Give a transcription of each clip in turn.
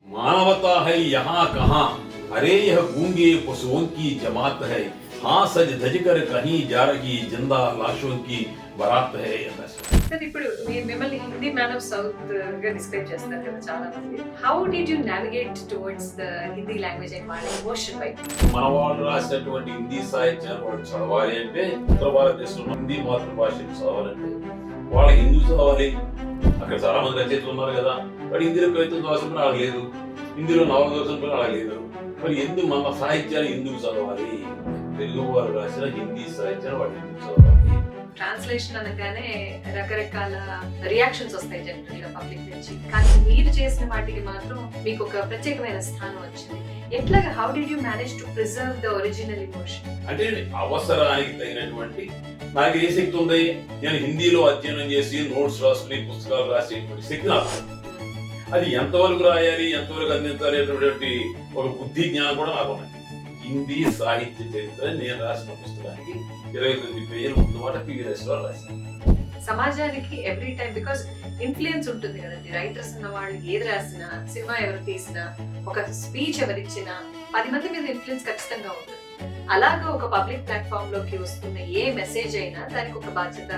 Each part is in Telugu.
मानवता है यहाँ कहाँ, अरे यह गूंगे पशुओं की जमात है, हाँ सज धज कर कहीं जा रही जिंदा लाशों की बारात है సార్ ఇప్పుడు మిమ్మల్ని హిందీ మ్యాన్ ఆఫ్ సౌత్ గా డిస్క్రైబ్ చేస్తారు కదా చాలా మంది. How did you navigate towards the Hindi language and వాళ్ళ ఎమోషన్ వైపు? మన వాళ్ళు రాసినటువంటి హిందీ సాహిత్యాన్ని వాళ్ళు చదవాలి అంటే ఉత్తర భారతదేశంలో హిందీ మాతృభాషను చదవాలంటే వాళ్ళ హిందూ చదవాలి. అక్కడ చాలా మంది రచయితలు ఉన్నారు కదా, మరి హిందీలో కవిత్వం చదవాల్సిన అలా లేదు, హిందీలో నవల చదవాల్సిన అలా లేదు. మరి ఎందుకు మన సాహిత్యాన్ని ఎందుకు చదవాలి? తెలుగు వారు రాసిన హిందీ సాహిత్యాన్ని వాళ్ళు ఎందుకు చదవాలి? ట్రాన్స్లేషన్ అనగానే రకరకాల రియాక్షన్స్ వస్తాయి జనరల్ గా పబ్లిక్ నుంచి, కానీ మీరు చేసిన వాటికి మాత్రం మీకు ఒక ప్రత్యేకమైన స్థానం వచ్చింది. ఎట్లాగా how did you manage to preserve the original emotion? అంటే అవసరానికి తగినటువంటి నాకు ఏ శక్తి ఉంది, నేను హిందీలో అధ్యయనం చేసి నోట్స్ రాసుకుని పుస్తకాలు రాసేటువంటి శక్తి నాకు. అది ఎంతవరకు రాయాలి, ఎంతవరకు అందించాలి అనేటువంటి ఒక బుద్ధి జ్ఞానం కూడా నాకు ఉన్నది. హిందీ సాహిత్య చరిత్ర నేను రాసిన పుస్తకానికి 29 పేజీలు ముందుమాట PV రాశాను. సమాజానికి ఎవ్రీ టైం బికాస్ ఇన్ఫ్లుయెన్స్ ఉంటుంది కదండి. రైటర్స్ అన్న వాళ్ళు ఏది రాసినా, సినిమా ఎవరు తీసినా, ఒక స్పీచ్ ఎవరిచ్చినా 10 మంది మీద ఇన్ఫ్లుయెన్స్ ఖచ్చితంగా ఉంటుంది. అలాగా ఒక పబ్లిక్ ప్లాట్ఫామ్ లోకి వస్తున్న ఏ మెసేజ్ అయినా దానికి ఒక బాధ్యత,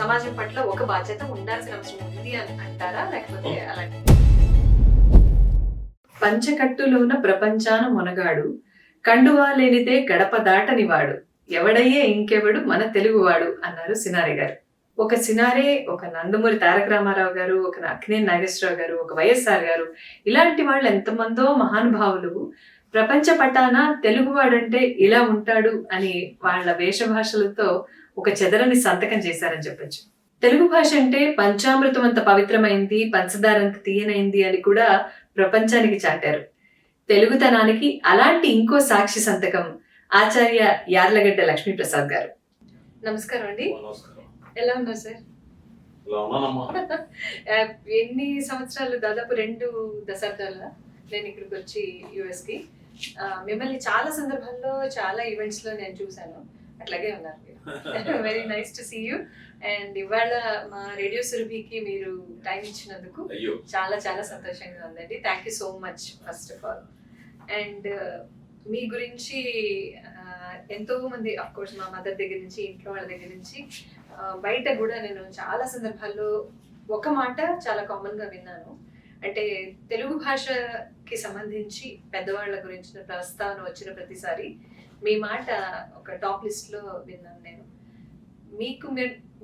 సమాజం పట్ల ఒక బాధ్యత ఉండాల్సిన అవసరం ఉంది అని అంటారా, లేకపోతే అలాంటి? పంచకట్టులోన ప్రపంచాన మునగాడు, కండువా లేనిదే గడప దాటనివాడు, ఎవడయ్యే ఇంకెవడు మన తెలుగువాడు అన్నారు సినారే గారు. ఒక సినారే, ఒక నందమూరి తారక రామారావు గారు, ఒక అక్కినేని నాగేశ్వరరావు గారు, ఒక వైఎస్ఆర్ గారు, ఇలాంటి వాళ్ళు ఎంతమందో మహానుభావులు ప్రపంచ పటాన తెలుగువాడంటే ఇలా ఉంటాడు అని వాళ్ళ వేషభాషలతో ఒక చెదరని సంతకం చేశారని చెప్పొచ్చు. తెలుగు భాష అంటే పంచామృతం అంత పవిత్రమైంది, పంచదారంత తీయనైంది అని కూడా ప్రపంచానికి చాటారు. తెలుగుతనానికి అలాంటి ఇంకో సాక్షి సంతకం ఆచార్య యార్లగడ్డ లక్ష్మీప్రసాద్ గారు. నమస్కారం అండి. ఎలా ఉన్నారు సార్? ఎన్ని సంవత్సరాలు, దాదాపు 2 దశాబ్దాల నేను ఇక్కడికి వచ్చి US కి. మిమ్మల్ని చాలా సందర్భాల్లో, చాలా ఈవెంట్స్ లో నేను చూసాను. అట్లాగే ఉన్నారు మీరు. Very nice to see you. And ఇవాళ మా రేడియో సురభికి మీరు టైం ఇచ్చినందుకు చాలా చాలా సంతోషంగా ఉందండి. Thank you so much first of all. And మీ గురించి ఎంతో మంది, అఫ్ కోర్స్ మా మదర్ దగ్గర నుంచి, ఇంట్లో వాళ్ళ దగ్గర నుంచి, బయట కూడా నేను చాలా సందర్భాల్లో ఒక మాట చాలా కామన్ గా విన్నాను. అంటే తెలుగు భాషకి సంబంధించి పెద్దవాళ్ళ గురించిన ప్రస్తావన వచ్చిన ప్రతిసారి మీ మాట ఒక టాప్ లిస్ట్ లో విన్నాను నేను. మీకు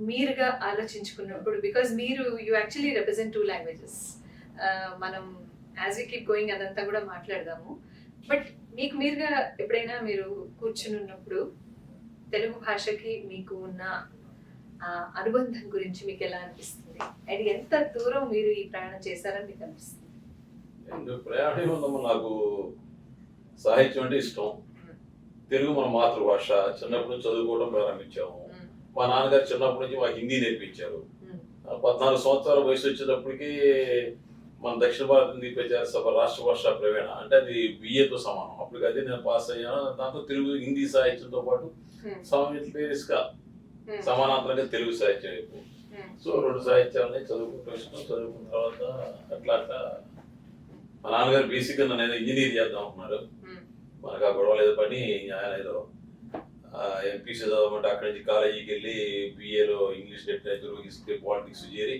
మీరుగా ఆలోచించుకున్నప్పుడు, బికాజ్ మీరు యూ యాక్చువల్లీ రిప్రజెంట్ 2 లాంగ్వేజెస్. మనం యాజ్ వి కీప్ గోయింగ్ అదంతా కూడా మాట్లాడదాము. బట్ మీకు మీరుగా ఎప్పుడైనా మీరు కూర్చుని ఉన్నప్పుడు తెలుగు భాషకి మీకు ఉన్న అనుబంధం గురించి మీకు ఎలా అనిపిస్తుంది? అండ్ ఎంత దూరం మీరు ఈ ప్రయాణం చేశారని మీకు అనిపిస్తుంది? ప్రయాణం నాకు సాహిత్యం అంటే ఇష్టం. తెలుగు మన మాతృభాష. చిన్నప్పటి నుంచి చదువుకోవడం ప్రారంభించాము. మా నాన్నగారు చిన్నప్పటి నుంచి మాకు హిందీ నేర్పించారు. 14 సంవత్సరాల వయసు వచ్చేటప్పటికి మన దక్షిణ భారత హిందీ ప్రచార సభ రాష్ట్ర భాష ప్రవీణ అంటే అది BAతో సమానం. అప్పటికి అది నేను పాస్ అయ్యాను. దాంతో తెలుగు హిందీ సాహిత్యంతో పాటు సమయంగా సమానాంతరంగా తెలుగు సాహిత్యం ఎక్కువ. సో 2 సాహిత్యాలని చదువుకున్న తర్వాత అట్లా మా నాన్నగారు బేసిక్గా నన్ను ఇంజనీర్ చేద్దాం అనుకున్నారు. మనకు ఆ గొడవ లేదు పని. ఆయన ఏదో MPC చదవమంటే అక్కడి నుంచి కాలేజీకి వెళ్ళి BAలో ఇంగ్లీష్ లిటరేచర్, హిస్టరీ, పాలిటిక్స్ చేరి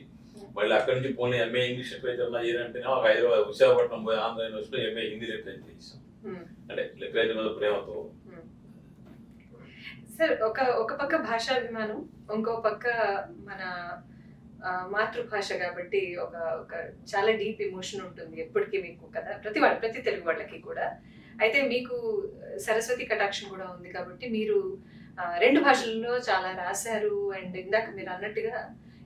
మళ్ళీ అక్కడి నుంచి పోనీ MA ఇంగ్లీష్ లిటరేచర్ చేయాలంటేనే ఒక హైదరాబాద్, విశాఖపట్నం పోయి ఆంధ్ర యూనివర్సిటీలో MA హిందీ లిటరేచర్ చేసాం. అంటే లిటరేచర్ మీద ప్రేమతో. సార్, ఒక పక్క భాషాభిమానం, ఇంకో పక్క మన మాతృభాష కాబట్టి ఒక చాలా డీప్ ఎమోషన్ ఉంటుంది ఎప్పటికీ మీకు కదా, ప్రతి తెలుగు వాళ్ళకి కూడా. అయితే మీకు సరస్వతి కటాక్షం కూడా ఉంది కాబట్టి మీరు 2 భాషల్లో చాలా రాశారు. అండ్ ఇందాక మీరు అన్నట్టుగా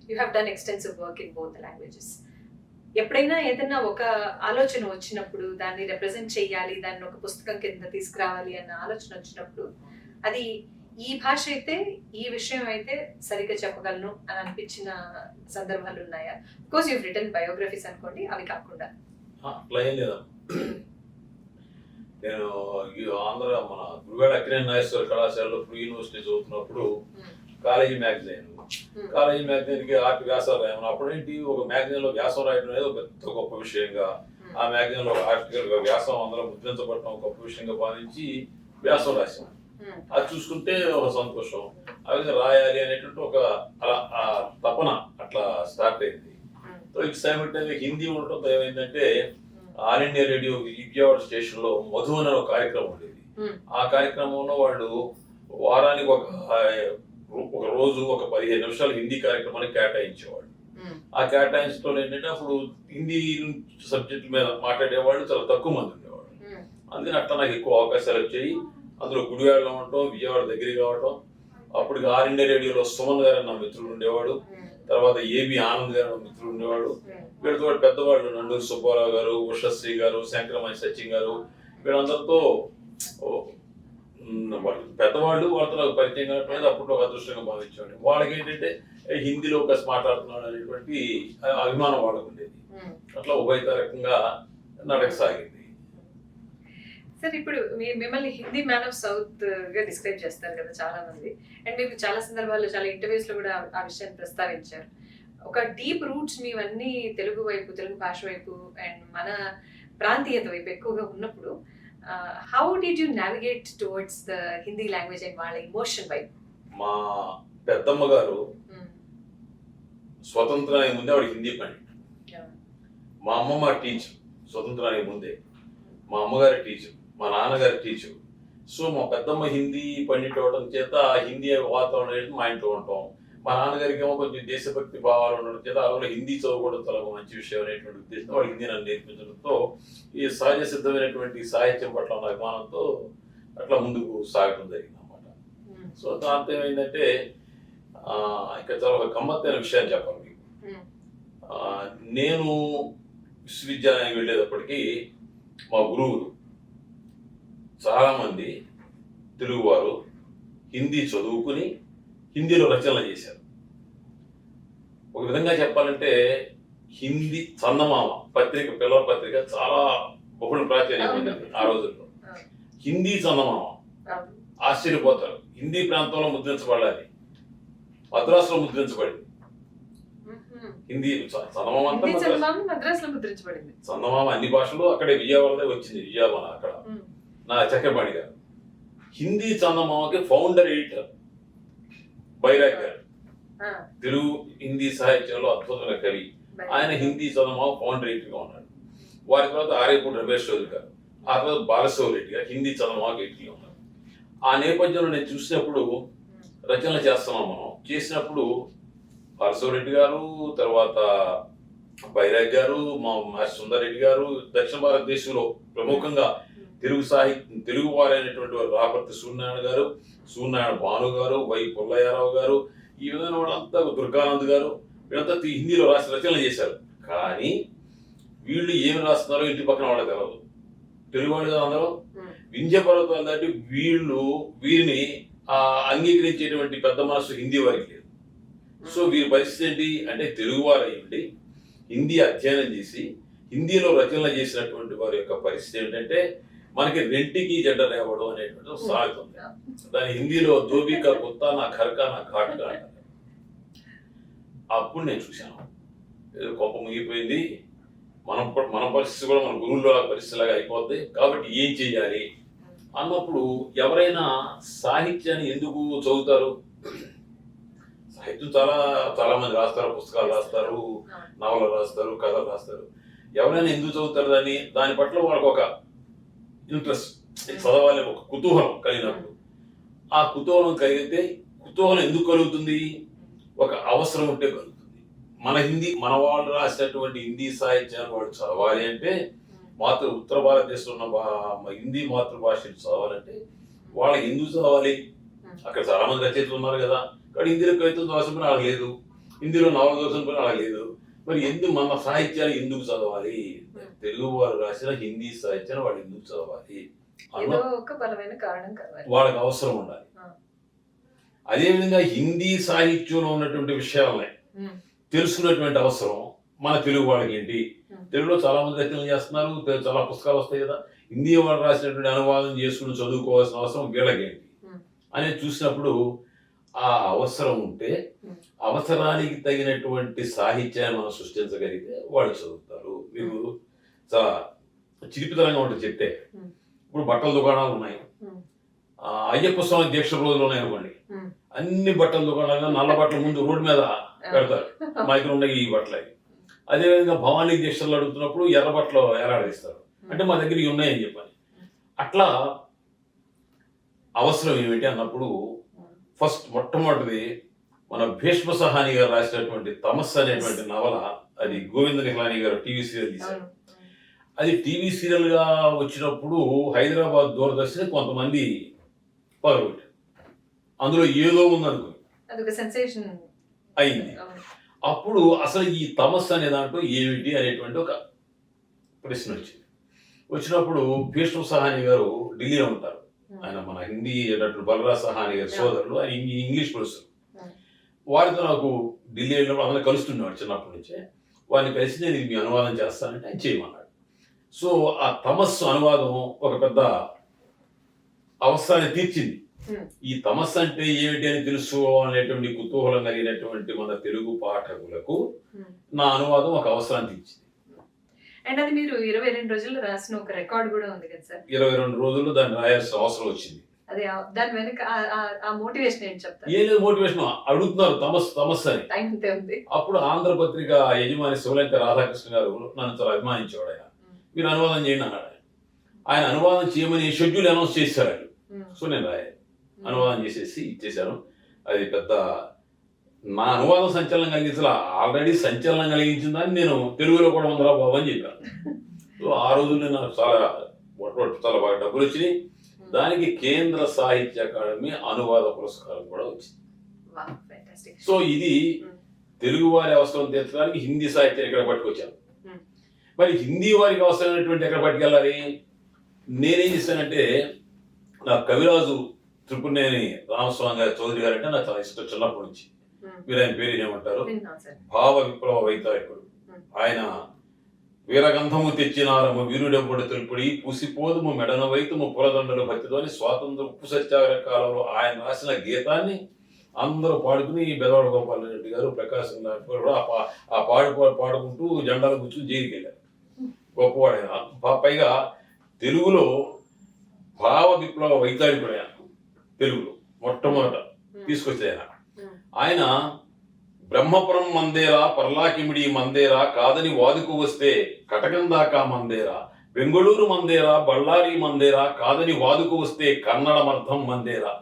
you have done extensive work in both languages. ఎప్పుడైనా ఏదైనా ఒక ఆలోచన వచ్చినప్పుడు, దాన్ని రిప్రజెంట్ చేయాలి, దాన్ని ఒక పుస్తకం కింద తీసుకురావాలి అన్న ఆలోచన వచ్చినప్పుడు, అది ఈ భాష అయితే, ఈ విషయం అయితే సరిగ్గా చెప్పగలను అని అనిపించిన సందర్భాలు ఉన్నాయా? బికాస్ యూ రిటన్ బయోగ్రఫీస్ అనుకోండి, అవి కాకుండా. నేను ఆంధ్ర మన గురువేడ అక్కినేని నాగేశ్వర కళాశాలలో ఫ్రీ యూనివర్సిటీ చదువుతున్నప్పుడు కాలేజీ మ్యాగజైన్ కి ఆర్ట్ వ్యాసాలు రాయమని. అప్పుడేంటి ఒక మ్యాగజైన్ లో వ్యాసం రాయడం అనేది ఒక పెద్ద గొప్ప విషయంగా ఆ మ్యాగజైన్ లో ఆర్టికల్ వ్యాసం అందులో ముద్రించబడటం గొప్ప విషయంగా భావించి వ్యాసం రాసాం. అది చూసుకుంటే ఒక సంతోషం, ఆ విధంగా రాయాలి అనేటువంటి ఒక అలా ఆ తపన అట్లా స్టార్ట్ అయింది. సో ఇటు సైమల్టేనియస్గా హిందీ ఉండటంతో ఏమైందంటే all India radio Vijayawada station లో మధు అనే ఒక కార్యక్రమం ఉండేది. ఆ కార్యక్రమంలో వాళ్ళు వారానికి ఒక రోజు ఒక 15 నిమిషాలు హిందీ కార్యక్రమానికి కేటాయించేవాళ్ళు. ఆ కేటాయించడం ఏంటంటే అప్పుడు హిందీ సబ్జెక్ట్ మీద మాట్లాడేవాళ్ళు చాలా తక్కువ మంది ఉండేవాళ్ళు. అందుకని అట్లా నాకు ఎక్కువ అవకాశాలు వచ్చాయి. అందులో గుడివాడలో ఉండటం, విజయవాడ దగ్గర కావటం. అప్పుడు ఆల్ ఇండియా రేడియోలో సుమన్ గారు నా మిత్రుడు ఉండేవాడు, తర్వాత ఏబి ఆనంద్ గారు మిత్రుడు ఉండేవాడు. వీళ్ళతో పెద్దవాళ్ళు నండూరు సుబ్బారావు గారు, ఉషశ్రీ గారు, శంకరమణి సచిన్ గారు, వీళ్ళందరితో పెద్దవాళ్ళు వాళ్ళతో నాకు పరిచయం కావడం అప్పుడు ఒక అదృష్టంగా భావించేవాడిని. వాళ్ళకి ఏంటంటే హిందీలో ఒక మాట్లాడుతున్నాడు అనేటువంటి అభిమానం వాళ్ళకు ఉండేది. అట్లా ఉభయతారకంగా నడకసాగింది. సార్ ఇప్పుడు మిమ్మల్ని హిందీ మ్యాన్ ఆఫ్ సౌత్ గా డిస్క్రైబ్ చేస్తారు కదా చాలా మంది, అండ్ మీకు చాలా సందర్భాల్లో చాలా ఇంటర్వ్యూస్ లో కూడా ఆ విషయాన్ని ప్రస్తావించారు. ఒక డీప్ రూట్స్ మీవన్నీ తెలుగు వైపు, తెలుగు భాష వైపు అండ్ మన ప్రాంతీయత వైపు ఎక్కువగా ఉన్నప్పుడు how did you navigate towards the Hindi language and వాళ్ళ ఇమోషన్ వైపు? మా పెద్దమ్మ గారు స్వతంత్రానికి ముందే ఆవిడ హిందీ పండిట్. మా అమ్మమ్మ టీచర్ స్వతంత్రానికి ముందే, మా అమ్మగారి టీచర్, మా నాన్నగారి టీచర్. సో మా పెద్దమ్మ హిందీ పండిట్ అవడం చేత హిందీ వాతావరణం అనేది మా ఇంట్లో ఉంటాం. మా నాన్నగారికి ఏమో కొంచెం దేశభక్తి భావాలు ఉండడం చేత అందులో హిందీ చదువుకోవడం చాలా మంచి విషయం అనేటువంటి ఉద్దేశంతో వాడు హిందీ నన్ను నేర్పించడంతో ఈ సహజ సిద్ధమైనటువంటి సాహిత్యం పట్ల ఉన్న అభిమానంతో అట్లా ముందుకు సాగడం జరిగింది అన్నమాట. సో దాంతో ఏమైందంటే ఇంకా చాలా ఒక గమ్మత్తైన విషయాన్ని చెప్పాలి మీకు. నేను విశ్వవిద్యాలయానికి వెళ్ళేటప్పటికీ మా గురువులు చాలామంది తెలుగువారు హిందీ చదువుకుని హిందీలో రచనలు చేశారు. ఒక విధంగా చెప్పాలంటే హిందీ చందమామ పత్రిక, పిల్లల పత్రిక చాలా బహుళ ప్రాచుర్యం పొందింది ఆ రోజుల్లో. హిందీ చందమామ ఆశ్చర్యపోతారు. హిందీ ప్రాంతంలో ముద్రించబడాలి, మద్రాసులో ముద్రించబడింది. హిందీ చందమామ అంతా మద్రాసులో ముద్రించబడింది. చందమామ అన్ని భాషలు అక్కడే విజయవాడలో వచ్చింది. విజయవాడ అక్కడ నా చక్రపాణి గారు. హిందీ చందమామకి ఫౌండర్ ఎడిటర్ బైరాగ్ గారు, తెలుగు హిందీ సాహిత్యంలో అద్భుతమైన కవి. ఆయన హిందీ చందమామ ఫౌండర్ ఎడిటర్ గా ఉన్నాడు. వారి తర్వాత ఆర్యపూడి రమేష్ చౌదరి గారు, ఆ తర్వాత బాలశౌరి రెడ్డి గారు హిందీ చందమామకి ఎడిటర్ గా ఉన్నారు. ఆ నేపథ్యంలో నేను చూసినప్పుడు రచనలు చేస్తున్నాం మనం. చేసినప్పుడు బాలశౌరి రెడ్డి గారు, తర్వాత బైరాగ్ గారు, మా సుందర్ రెడ్డి గారు, దక్షిణ భారతదేశంలో ప్రముఖంగా తెలుగు సాహిత్యం తెలుగు వారైనటువంటి వారు రాపర్తి సూర్యనారాయణ గారు, సూర్యనారాయణ భాను గారు, వై పుల్లయ్యారావు గారు, ఈ విధంగా వాళ్ళంతా, దుర్గానంద్ గారు, వీళ్ళంతా హిందీలో రాసి రచనలు చేశారు. కానీ వీళ్ళు ఏమి రాస్తున్నారో ఇంటి పక్కన వాళ్ళకి తెలవదు. తెలుగు వాళ్ళు కదా అందరూ. వింధ్య పర్వతాలు దాటి వీరిని అంగీకరించేటువంటి పెద్ద మనసు హిందీ వారికి లేదు. సో వీరి పరిస్థితి ఏంటి అంటే తెలుగు వారు అయ్యండి హిందీ అధ్యయనం చేసి హిందీలో రచనలు చేసినటువంటి వారి యొక్క పరిస్థితి ఏంటంటే మనకి రెంటికి జెండ రేవడం అనేటువంటి సాగుతుంది. దాని హిందీలో దోబికా కుత్తా నా ఖర్కా నా ఘాట్గా అంటారు. అప్పుడు నేను చూశాను ఏదో కొంప ముగిపోయింది, మన పరిస్థితి కూడా మన గురువుల పరిస్థితిలాగా అయిపోద్ది. కాబట్టి ఏం చెయ్యాలి అన్నప్పుడు ఎవరైనా సాహిత్యాన్ని ఎందుకు చదువుతారు? సాహిత్యం చాలా మంది రాస్తారు, పుస్తకాలు రాస్తారు, నవలు రాస్తారు, కథలు రాస్తారు. ఎవరైనా ఎందుకు చదువుతారు? దాని పట్ల వాళ్ళకి ఒక ఇంట్రెస్ట్, చదవాలి, ఒక కుతూహలం కలిగినప్పుడు. ఆ కుతూహలం కలిగితే కుతూహలం ఎందుకు కలుగుతుంది? ఒక అవసరం ఉంటే కలుగుతుంది. మన వాళ్ళు రాసినటువంటి హిందీ సాహిత్యాన్ని వాళ్ళు చదవాలి అంటే ఉత్తర భారతదేశంలో ఉన్న హిందీ మాతృభాషను చదవాలంటే వాళ్ళకి ఎందుకు చదవాలి? అక్కడ చాలా మంది రచయితలు ఉన్నారు కదా. కానీ హిందీలో కవిత్వం దోషం పని అలా లేదు, హిందీలో నవల దోషం పని అలా లేదు. మరి మన సాహిత్యాలు ఎందుకు చదవాలి? తెలుగు వారు రాసిన హిందీ సాహిత్యాన్ని వాళ్ళు ఎందుకు చదవాలి వాళ్ళకి అవసరం ఉండాలి. అదేవిధంగా హిందీ సాహిత్యంలో ఉన్నటువంటి విషయాలనే తెలుసుకున్నటువంటి అవసరం మన తెలుగు వాళ్ళకి ఏంటి? తెలుగులో చాలా మంది రచనలు చేస్తున్నారు, చాలా పుస్తకాలు వస్తాయి కదా. హిందీ వాళ్ళు రాసినటువంటి అనువాదం చేసుకుని చదువుకోవాల్సిన అవసరం వీళ్ళకేంటి అనేది చూసినప్పుడు ఆ అవసరం ఉంటే అవసరానికి తగినటువంటి సాహిత్యాన్ని మనం సృష్టించగలిగితే వాళ్ళు చదువుతారు. మీరు చాలా చిలిపితనంగా ఉంటుంది చెప్తే. ఇప్పుడు బట్టల దుకాణాలు ఉన్నాయి, అయ్యప్ప స్వామి దీక్ష రోజులు ఉన్నాయి అనుకోండి, అన్ని బట్టల దుకాణాలు నల్ల బట్టల ముందు రోడ్డు మీద పెడతారు, మా దగ్గర ఉన్నాయి ఈ బట్టలు అవి. అదేవిధంగా భవానీ దీక్షలు అడుగుతున్నప్పుడు ఎర్ర బట్టలు ఎలాడిస్తారు, అంటే మా దగ్గర ఇవి ఉన్నాయని చెప్పని. అట్లా అవసరం ఏమిటి అన్నప్పుడు ఫస్ట్ మొట్టమొదటిది మన భీష్మ సహాని గారు రాసినటువంటి తమస్సు అనేటువంటి నవల, అది గోవింద నిహలాని గారు టీవీ సీరియల్ తీశారు. అది టీవీ సీరియల్ గా వచ్చినప్పుడు హైదరాబాద్ దూరదర్శన్ కొంతమంది పగలగొట్టారు, అందులో ఏదో ఉందనుకుని అయింది. అప్పుడు అసలు ఈ తమస్సు అనే దాంట్లో ఏమిటి అనేటువంటి ఒక ప్రశ్న వచ్చినప్పుడు భీష్మ సహాని గారు ఢిల్లీలో ఉంటారు. ఆయన మన హిందీ డాక్టర్ బలరాజ్ సహాని గారి సోదరులు, ఆయన ఇంగ్లీష్ ప్రొఫెసర్. వారితో నాకు ఢిల్లీ వెళ్ళినప్పుడు అందరూ కలుస్తున్నాడు చిన్నప్పటి నుంచే. వారిని కలిసి నేను మీ అనువాదం చేస్తానంటే ఆయన చేయమన్నాడు. సో ఆ తమస్సు అనువాదం ఒక పెద్ద అవసరాన్ని తీర్చింది. ఈ తమస్సు అంటే ఏమిటి అని తెలుసుకోవాలనేటువంటి కుతూహలం కలిగినటువంటి మన తెలుగు పాఠకులకు నా అనువాదం ఒక అవసరాన్ని తీర్చింది. అండ్ అది మీరు 22 రోజుల్లో రాసిన ఒక రికార్డ్ కూడా ఉంది కదా సార్? 22 రోజుల్లో దాన్ని రాయాల్సిన అవసరం వచ్చింది. అదే దాని వెనక ఆ మోటివేషన్ ఏంటి చెప్తారు? ఏం లేదు, మోటివేషన్ అడుగుతున్నారు తమస్సు అని. అప్పుడు ఆంధ్రపత్రిక యజమాని శివలంక రాధాకృష్ణ గారు నన్ను చాలా అభిమానించేవాడు. ఆయన మీరు అనువాదం చేయండి అన్నాడు. ఆయన అనువాదం చేయమని షెడ్యూల్ అనౌన్స్ చేశారు ఆయన. సో నేను రాయాలి, అనువాదం చేసేసి ఇచ్చేశాను. అది పెద్ద నా అనువాదం సంచలనం కలిగించాల, ఆల్రెడీ సంచలనం కలిగించిందని నేను తెలుగులో కూడా ఉందరా బాబు అని చెప్పాను. సో ఆ రోజుల్లో నాకు చాలా బాగా డబ్బులు వచ్చినాయి. దానికి కేంద్ర సాహిత్య అకాడమీ అనువాద పురస్కారం కూడా వచ్చింది. సో ఇది తెలుగు వారి అవసరం తీర్చడానికి హిందీ సాహిత్యం ఎక్కడ పట్టుకొచ్చాను. మరి హిందీ వారికి అవసరమైనటువంటి ఎక్కడ పట్టుకెళ్ళాలి? నేనేం చేశానంటే, నా కవిరాజు త్రిపురనేని రామస్వామి గారి చౌదరి గారు అంటే నాకు చాలా ఇష్టం చిన్నప్పటి నుంచి. మీరు ఆయన పేరు ఏమంటారు? భావ విప్లవ వైతాళికుడు ఆయన. వీరగంధము తెచ్చినారము వీరుడెవ్వడు తెలుపుడి పూసిపోదుము మెడన వైతుము పురదండలు భక్తితోని స్వాతంత్ర ఉప్పు సత్యాగ్రహ కాలంలో ఆయన రాసిన గీతాన్ని అందరూ పాడుకుని బెదవాడ గోపాల్ రెడ్డి గారు, ప్రకాశం గారు కూడా ఆ పాడుకుంటూ జెండాలు కూర్చుని జైలుకి వెళ్ళారు. గొప్పవాడైన పైగా తెలుగులో భావ విప్లవ వైతాళికుడు ఆయన. తెలుగులో మొట్టమొదట తీసుకొచ్చాయి ఆయన. బ్రహ్మపురం మందేరా పర్లాకిమిడి మందేరా కాదని వాదుకు వస్తే కటకం దాకా మందేరా, బెంగళూరు మందేరా బళ్ళారి మందేరా కాదని వాదుకు వస్తే కన్నడమర్థం మందేరా,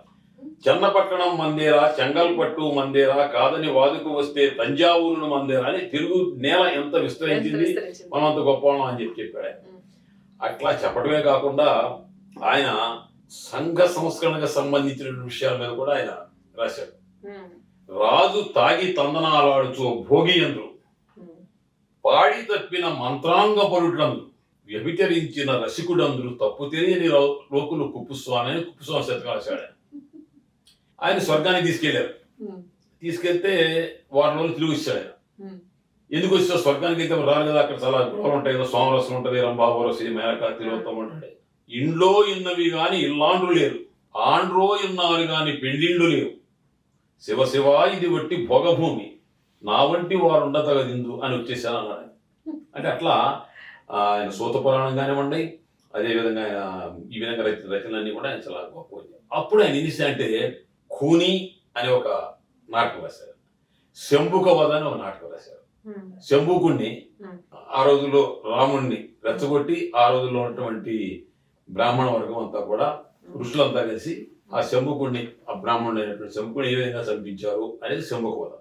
చెన్నపట్టణం మందేరా చెంగల్పట్టు మందేరా కాదని వాదుకు వస్తే తంజావూరు మందేరా అని తెలుగు నేల ఎంత విస్తరించింది, మనంత గొప్పవాళ్ళం అని చెప్పాడు. అట్లా చెప్పడమే కాకుండా ఆయన సంఘ సంస్కరణకు సంబంధించిన విషయాల మీద కూడా ఆయన రాశాడు. రాజు తాగి తందనాలాడుచు భోగియందు పాడి తప్పిన మంత్రాంగ పరుడందు వ్యభిచరించిన రసికుడందులు తప్పు తెలియని లోకులు కుప్పుస్వామి అని కుప్పుస్వామి శతకం రాశాడు. ఆయన స్వర్గానికి తీసుకెళ్లారు. తీసుకెళ్తే వారం రోజులు తిరిగి వచ్చాడు ఆయన. ఎందుకు వచ్చా? స్వర్గానికి అయితే రాదు కదా, అక్కడ చాలా గృహాలు ఉంటాయి కదా, సోమరసం ఉంటుంది, రంభావరసి మేనక తిరుగుతాం ఉంటాడు. ఇండ్లో ఇన్నవి గాని ఇల్లాండ్రు లేరు, ఆండ్రో ఇన్నారు గాని పెళ్లిళ్ళు లేవు, శివ శివ ఇది వట్టి భోగభూమి, నా వంటి వారు ఉండతగదిందు అని వచ్చేసాను అన్నాడు. అంటే అట్లా ఆయన సూత పురాణం కానివ్వండి, అదేవిధంగా ఆయన ఈ విధంగా రచనలన్నీ కూడా ఆయన చాలా గొప్ప. అప్పుడు ఆయన ఏం చేశాడంటే ఖూని అనే ఒక నాటకం రాశారు, శంభుక వధ అని ఒక నాటకం రాశారు. శంభుకుణ్ణి ఆ రోజుల్లో రాముణ్ణి రెచ్చగొట్టి ఆ రోజుల్లో ఉన్నటువంటి బ్రాహ్మణ వర్గం అంతా కూడా ఋషులంతా కలిసి ఆ శంభుకుణ్ణి, ఆ బ్రాహ్మణుడు అయినటువంటి శంభుకుని ఏ విధంగా చంపించారు అనేది శంభుక వధ.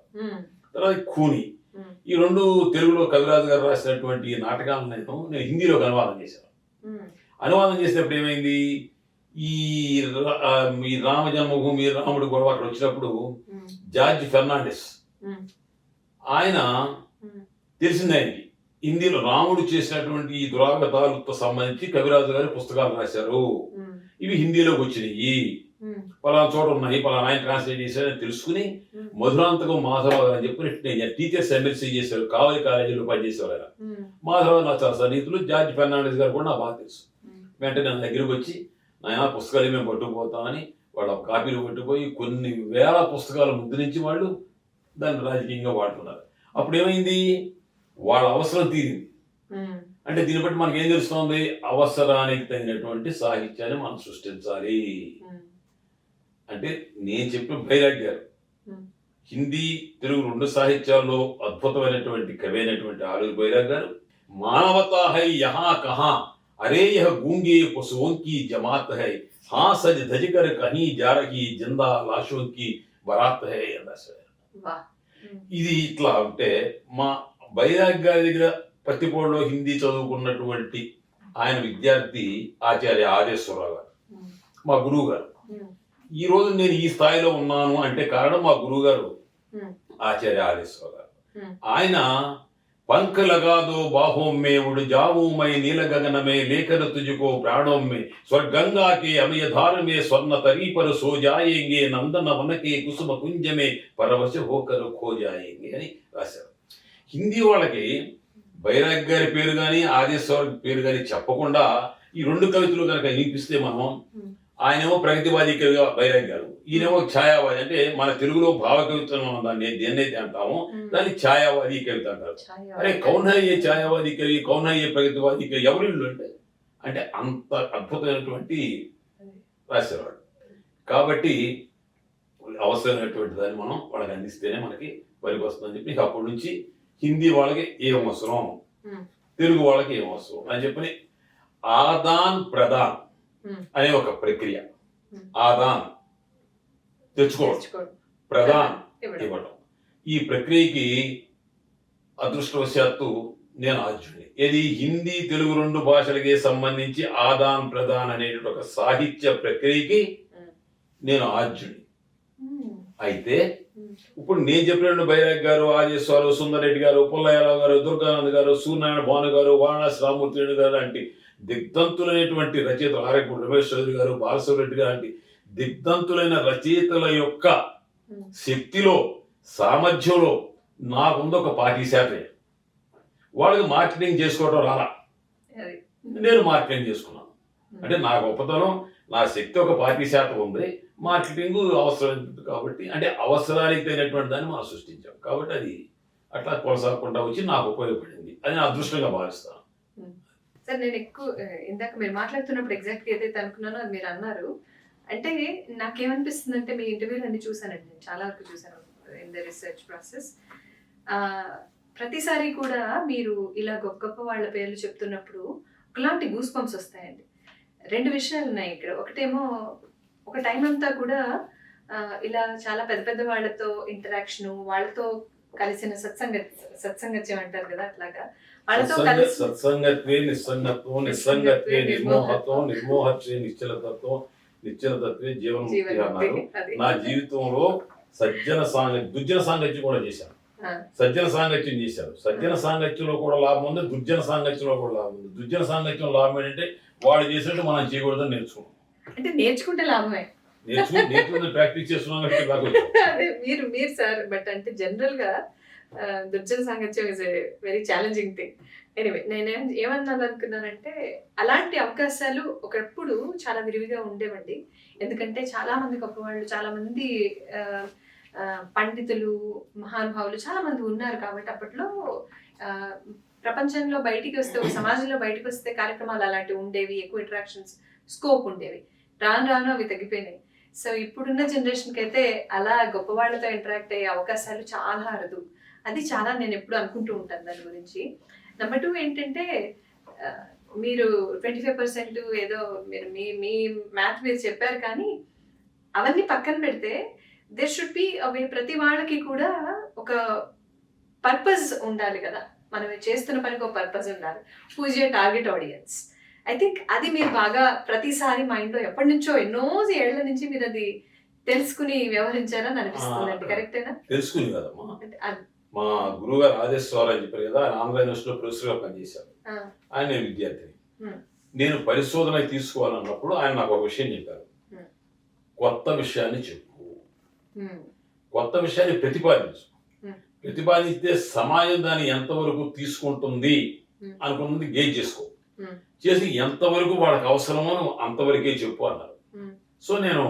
తర్వాత ఖూని. ఈ రెండు తెలుగులో కవిరాజు గారు రాసినటువంటి నాటకాలను నేను హిందీలోకి అనువాదం చేశాను. అనువాదం చేసినప్పుడు ఏమైంది, ఈ రామ జన్మభూమి రాముడు గొడవ అక్కడ వచ్చినప్పుడు జార్జ్ ఫెర్నాండెస్ ఆయన తెలిసింది ఆయనకి హిందీలో రాముడు చేసినటువంటి ఈ దురాగతాలతో సంబంధించి కవిరాజు గారి పుస్తకాలు రాశారు, ఇవి హిందీలోకి వచ్చినాయి, పలానా చోట ఉన్నాయి, పలానా ఆయన ట్రాన్స్లేట్ చేశారని తెలుసుకుని మధురాంతకం మాధవరావు అని చెప్పి టీచర్స్ ఎమ్మెల్సీ చేశారు, కావలి కాలేజీలో పనిచేసేవారు ఆయన. మాధవరావు నా చాలా సన్నిహితులు, జార్జ్ ఫెర్నాండెస్ గారు కూడా నాకు బాగా తెలుసు. వెంటనే నా దగ్గరికి వచ్చి నాయన పుస్తకాలు మేము పట్టుకుపోతామని వాళ్ళ కాపీలు పట్టుకుపోయి కొన్ని వేల పుస్తకాలు ముద్రించి వాళ్ళు దాన్ని రాజకీయంగా వాడుతున్నారు. అప్పుడు ఏమైంది, వాళ్ళ అవసరం తీరింది. అంటే దీన్ని బట్టి మనకి ఏం తెలుస్తుంది, అవసరానికి తగినటువంటి సాహిత్యాన్ని మనం సృష్టించాలి. అంటే నేను చెప్పిన బైరాగ్ గారు హిందీ తెలుగు రెండు సాహిత్యాల్లో అద్భుతమైనటువంటి కవి అయినటువంటి ఆలూరి బైరాగ్ గారు మానవతా హై యహా కహా అరే యహ గూంగే పశుओं की జమాత్ హై हाँ सज धज कर कहीं जा रही जिंदा लाशों की బరాత్ హై అని రాశారు. ఇది ఇట్లా అంటే మా బైరాగ్ గారి దగ్గర పత్తిపోడులో హిందీ చదువుకున్నటువంటి ఆయన విద్యార్థి ఆచార్య ఆదేశ్వరరావు గారు, మా గురువు గారు. ఈ రోజు నేను ఈ స్థాయిలో ఉన్నాను అంటే కారణం మా గురువు గారు ఆచార్య ఆదేశ్వరరావు గారు. ఆయన पंख लगा दो बाहों में उड़ जाऊं मैं नील गगन में लेकर तुझको प्राणों में स्वर गंगा के अमय धार में स्वर्ण तरी पर सो जाएंगे नंदन वन के कुसुम कुंज में परवश होकर खो जाएंगे అని రాశారు. హిందీ వాళ్ళకి బైరాగ్ గారి పేరు కానీ ఆదేశ్వర పేరు కానీ చెప్పకుండా ఈ రెండు కవితలు కనుక వినిపిస్తే మనం, ఆయనేమో ప్రగతివాది కవిగా బైరాగ్ గారు, ఈయనేమో ఛాయావాది. అంటే మన తెలుగులో భావ కవిత్వం మనం దాన్ని దేన్నైతే అంటామో దాన్ని ఛాయావాది కవిత అంటారు. అరే కౌన్ హై ఏ ఛాయావాది కవి, కౌన్ హై ఏ ప్రగతివాది కవి, ఎవరిళ్ళు అంటే అంత అద్భుతమైనటువంటి రాసేవాడు. కాబట్టి అవసరమైనటువంటి దాన్ని మనం వాళ్ళకి అందిస్తేనే మనకి పనికి వస్తుందని చెప్పి అప్పటి నుంచి హిందీ వాళ్ళకి ఏం అవసరం, తెలుగు వాళ్ళకి ఏం అవసరం అని చెప్పి ఆదాన్ ప్రదాన్ అనే ఒక ప్రక్రియ. ఆదాన్ తెచ్చుకోవడం, ప్రదాన్ ఇవ్వడం. ఈ ప్రక్రియకి అదృష్టవశాత్తు నేను ఆద్యుడిని. ఇది హిందీ తెలుగు రెండు భాషలకి సంబంధించి ఆదాన్ ప్రదాన్ అనే ఒక సాహిత్య ప్రక్రియకి నేను ఆద్యుడిని. అయితే ఇప్పుడు నేను చెప్పిన బైరాగ్ గారు, ఆజేశ్వరరావు, సుందరెడ్డి గారు, పుల్లయ్యరావు గారు, దుర్గానంద్ గారు, సూర్యనారాయణ భాను గారు, వారణాసి రామూర్తి రెడ్డి గారు లాంటి దిగ్ధంతులైనటువంటి రచయితలు, ఆరేపూడి రమేష్ చౌదరి గారు, బాలశివరెడ్డి గారు లాంటి దిగ్ధంతులైన రచయితల యొక్క శక్తిలో సామర్థ్యంలో నాకుంది ఒక 40%. వాళ్ళకి మార్కెటింగ్ చేసుకోవడం రాలా, నేను మార్కెటింగ్ చేసుకున్నాను. అంటే నా గొప్పతనం, నా శక్తి ఒక 40% ఉంది, మార్కెటింగ్ అవసరం కాబట్టి, అంటే అవసరానికి తగినటువంటి దాన్ని మనం సృష్టించాం కాబట్టి అది అట్లా కొనసాగకుండా వచ్చి నాకు ఉపయోగపడింది అని నా అదృష్టంగా భావిస్తాను. సార్ నేను ఎక్కువ ఇందాక మీరు మాట్లాడుతున్నప్పుడు ఎగ్జాక్ట్గా ఏదైతే అనుకున్నానో అది మీరు అన్నారు. అంటే నాకేమనిపిస్తుంది అంటే మీ ఇంటర్వ్యూలు అన్ని చూసానండి, నేను చాలా వరకు చూసాను ఇన్ ద రీసెర్చ్ ప్రాసెస్. ప్రతిసారి కూడా మీరు ఇలా గొప్ప గొప్ప వాళ్ళ పేర్లు చెప్తున్నప్పుడు ఒకలాంటి గూస్ బంప్స్ వస్తాయండి. 2 విషయాలు ఉన్నాయి ఇక్కడ. ఒకటేమో ఒక టైం అంతా కూడా ఇలా చాలా పెద్ద పెద్ద వాళ్ళతో ఇంటరాక్షన్, వాళ్ళతో కలిసిన సత్సంగత్యం అంటారు కదా, అట్లాగా వాళ్ళతో కలిసి సత్సంగత్వే నిస్సంగత్వం, నిస్సంగత్వే నిర్మోహత్వం, నిర్మోహత్వే నిశ్చలతత్వం, నిశ్చలతత్వే జీవన్ముక్తి అన్నారు. నా జీవితంలో సజ్జన సాంగత్యం, దుర్జన సాంగత్యం కూడా చేశాను. సజ్జన సాంగత్యం చేశారు. సజ్జన సాంగత్యంలో కూడా లాభం ఉంది, దుర్జన సాంగత్యంలో కూడా లాభం ఉంది. దుర్జన సాంగత్యం లాభం ఏంటంటే వాడు చేసినట్టు మనం చేయకూడదని నేర్చుకున్నాం. అంటే నేర్చుకుంటే లాభమే, నేర్చుకుని ప్రాక్టీస్ చేస్తున్నాం. అదే మీరు సార్. బట్ అంటే జనరల్ గా దుర్జన సాంగత్యం is a very challenging thing. Anyway నేను ఏమన్నానుకున్నానంటే అలాంటి అవకాశాలు ఒకప్పుడు చాలా విరివిగా ఉండేవండి. ఎందుకంటే చాలా మంది గొప్ప వాళ్ళు, చాలా మంది పండితులు, మహానుభావులు చాలా మంది ఉన్నారు. కాబట్టి అప్పట్లో ప్రపంచంలో బయటికి వస్తే, ఒక సమాజంలో బయటకు వస్తే కార్యక్రమాలు అలాంటివి ఉండేవి, ఎక్కువ ఇంటరాక్షన్స్, స్కోప్ ఉండేవి. రాను రాను అవి తగ్గిపోయినాయి. సో ఇప్పుడున్న జనరేషన్కి అయితే అలా గొప్ప వాళ్ళతో ఇంటరాక్ట్ అయ్యే అవకాశాలు చాలా అరుదు. అది చాలా నేను ఎప్పుడు అనుకుంటూ ఉంటాను దాని గురించి. నెంబర్ 2 ఏంటంటే మీరు 25% ఏదో మీరు మీ మ్యాథ్ మీరు చెప్పారు, కానీ అవన్నీ పక్కన పెడితే దేర్ షుడ్ బి అవే. ప్రతి వాళ్ళకి కూడా ఒక పర్పస్ ఉండాలి కదా, మనం చేస్తున్న పనికి ఒక పర్పస్ ఉండాలి. Who's your target audience. I think అది మీరు బాగా ప్రతిసారి మైండ్లో ఎప్పటి నుంచో ఎన్నో ఏళ్ల నుంచి మీరు అది తెలుసుకుని వ్యవహరించారని అనిపిస్తుంది. కరెక్టేనా? తెలుసుకుని కదమ్మా. మా గురువు గారు ఆదేశ్వరరావు అని చెప్పారు కదా, ఆయన ఆంధ్ర యూనివర్సిటీలో ప్రొఫెసర్గా పనిచేశారు. ఆయన విద్యార్థిని. నేను పరిశోధన తీసుకోవాలన్నప్పుడు ఆయన నాకు ఒక విషయం చెప్పారు, కొత్త విషయాన్ని చెప్పు, కొత్త విషయాన్ని ప్రతిపాదించు. ప్రతిపాదిస్తే సమాజం దాన్ని ఎంతవరకు తీసుకుంటుంది అనుకున్నది గేజ్ చేసుకో, చేసి ఎంతవరకు వాళ్ళకి అవసరమో అంతవరకే చెప్పు అన్నారు. సో నేను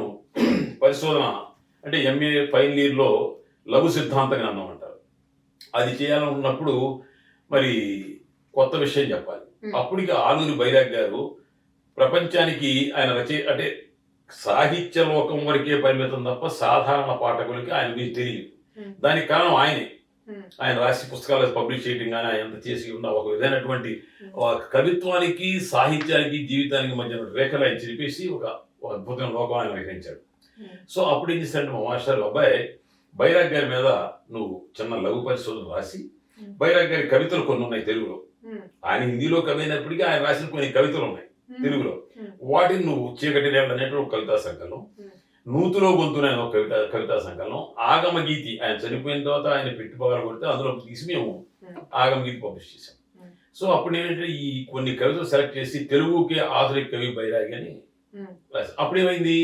పరిశోధన అంటే ఎంఏ ఫైనల్ ఇయర్లో లఘు సిద్ధాంత గ్రంథం అంటారు, అది చేయాలనుకున్నప్పుడు మరి కొత్త విషయం చెప్పాలి. అప్పటికి ఆలూరి బైరాగ్ గారు ప్రపంచానికి ఆయన అంటే సాహిత్య లోకం వరకే పరిమితం తప్ప సాధారణ పాఠకులకి ఆయన గురించి తెలియదు. దానికి కారణం ఆయనే. ఆయన రాసి పుస్తకాలు పబ్లిష్ చేయడం కానీ ఆయన ఎంత చేసి ఉన్న ఒక విధమైనటువంటి కవిత్వానికి సాహిత్యానికి జీవితానికి మధ్య రేఖలు ఆయన చెప్పేసి ఒక అద్భుతమైన లోకం ఆయన వివరించాడు. సో అప్పుడు ఏం చేశాడు మా మాస్టర్, అబ్బాయి బైరాగ్ గారి మీద నువ్వు చిన్న లఘు పరిశోధన రాసి, బైరాగ్ గారి కవితలు కొన్ని ఉన్నాయి తెలుగులో, ఆయన హిందీలో కవి అయినప్పటికీ ఆయన రాసిన కొన్ని కవితలు ఉన్నాయి తెలుగులో, వాటిని నువ్వు చీకటి నేల అనేటువంటి కవితా సంకలనం, నూతులో గొంతున ఒక కవితా సంకలనం, ఆగమగీతి ఆయన చనిపోయిన తర్వాత ఆయన పెట్టుబడులు కొడితే అందులో తీసి మేము ఆగమగీతి పబ్లిష్ చేశాం. సో అప్పుడు ఏంటంటే ఈ కొన్ని కవితలు సెలెక్ట్ చేసి తెలుగుకి ఆధునిక కవి బైరాగ్ అని రాసి, అప్పుడు ఏమైంది,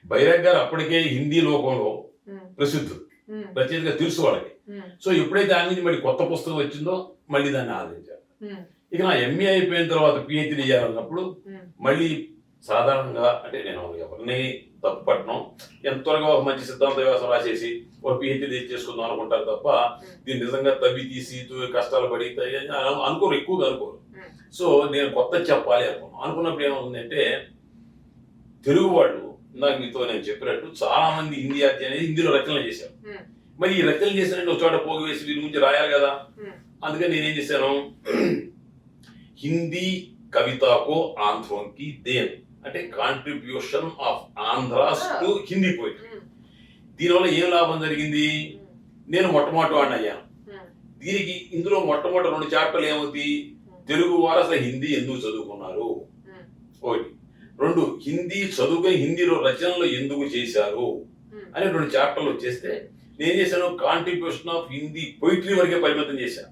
బైరాగ్ గారు అప్పటికే హిందీ లోకంలో ప్రసిద్ధులు, ప్రత్యేకంగా తెలుసు వాళ్ళకి. సో ఎప్పుడైతే ఆయన నుంచి మళ్ళీ కొత్త పుస్తకం వచ్చిందో మళ్ళీ దాన్ని ఆదరించారు. ఇక నా ఎంఏ అయిపోయిన తర్వాత పిహెచ్డీ చేయాలన్నప్పుడు మళ్ళీ సాధారణంగా అంటే నేను ఎవరిని తప్పుపట్టడం, ఎంత త్వరగా ఒక మంచి సిద్ధాంత వ్యాసం రాసేసి ఒక పిహెచ్డీ చేసుకుందాం అనుకుంటారు తప్ప దీన్ని నిజంగా తవ్వి తీసి కష్టాలు పడి అనుకోరు, ఎక్కువగా అనుకోరు. సో నేను కొత్త చెప్పాలి అనుకున్నప్పుడు ఏమవుతుందంటే, తెలుగు వాళ్ళు ఇందాక మీతో నేను చెప్పినట్టు చాలా మంది హిందీ అనేది హిందీలో రచనలు చేశారు. మరి ఈ రచనలు చేసినట్టు ఒక చోట పోగు వేసి వీరి గురించి రాయాలి కదా. అందుకని నేనేం చేశాను, హిందీ కవితకు ఆంధ్రోంకి దేన్ అంటే contribution of Andhras to Hindi poetry. దీనివల్ల ఏం లాభం జరిగింది, నేను మొట్టమొదటి వాడిని అయ్యాను. దీనికి ఇందులో మొట్టమొదటి 2 చాప్టర్లు ఏమవుతాయి, తెలుగు వారు అసలు హిందీ ఎందుకు చదువుకున్నారు, ఒకటి. 2 హిందీ చదువుకొని హిందీలో రచనలు ఎందుకు చేశారు అనే 2 చాప్టర్లు వచ్చేస్తే నేను చేశాను కాంట్రిబ్యూషన్ ఆఫ్ హిందీ పొయిటరీ వరకే పరిమితం చేశాను.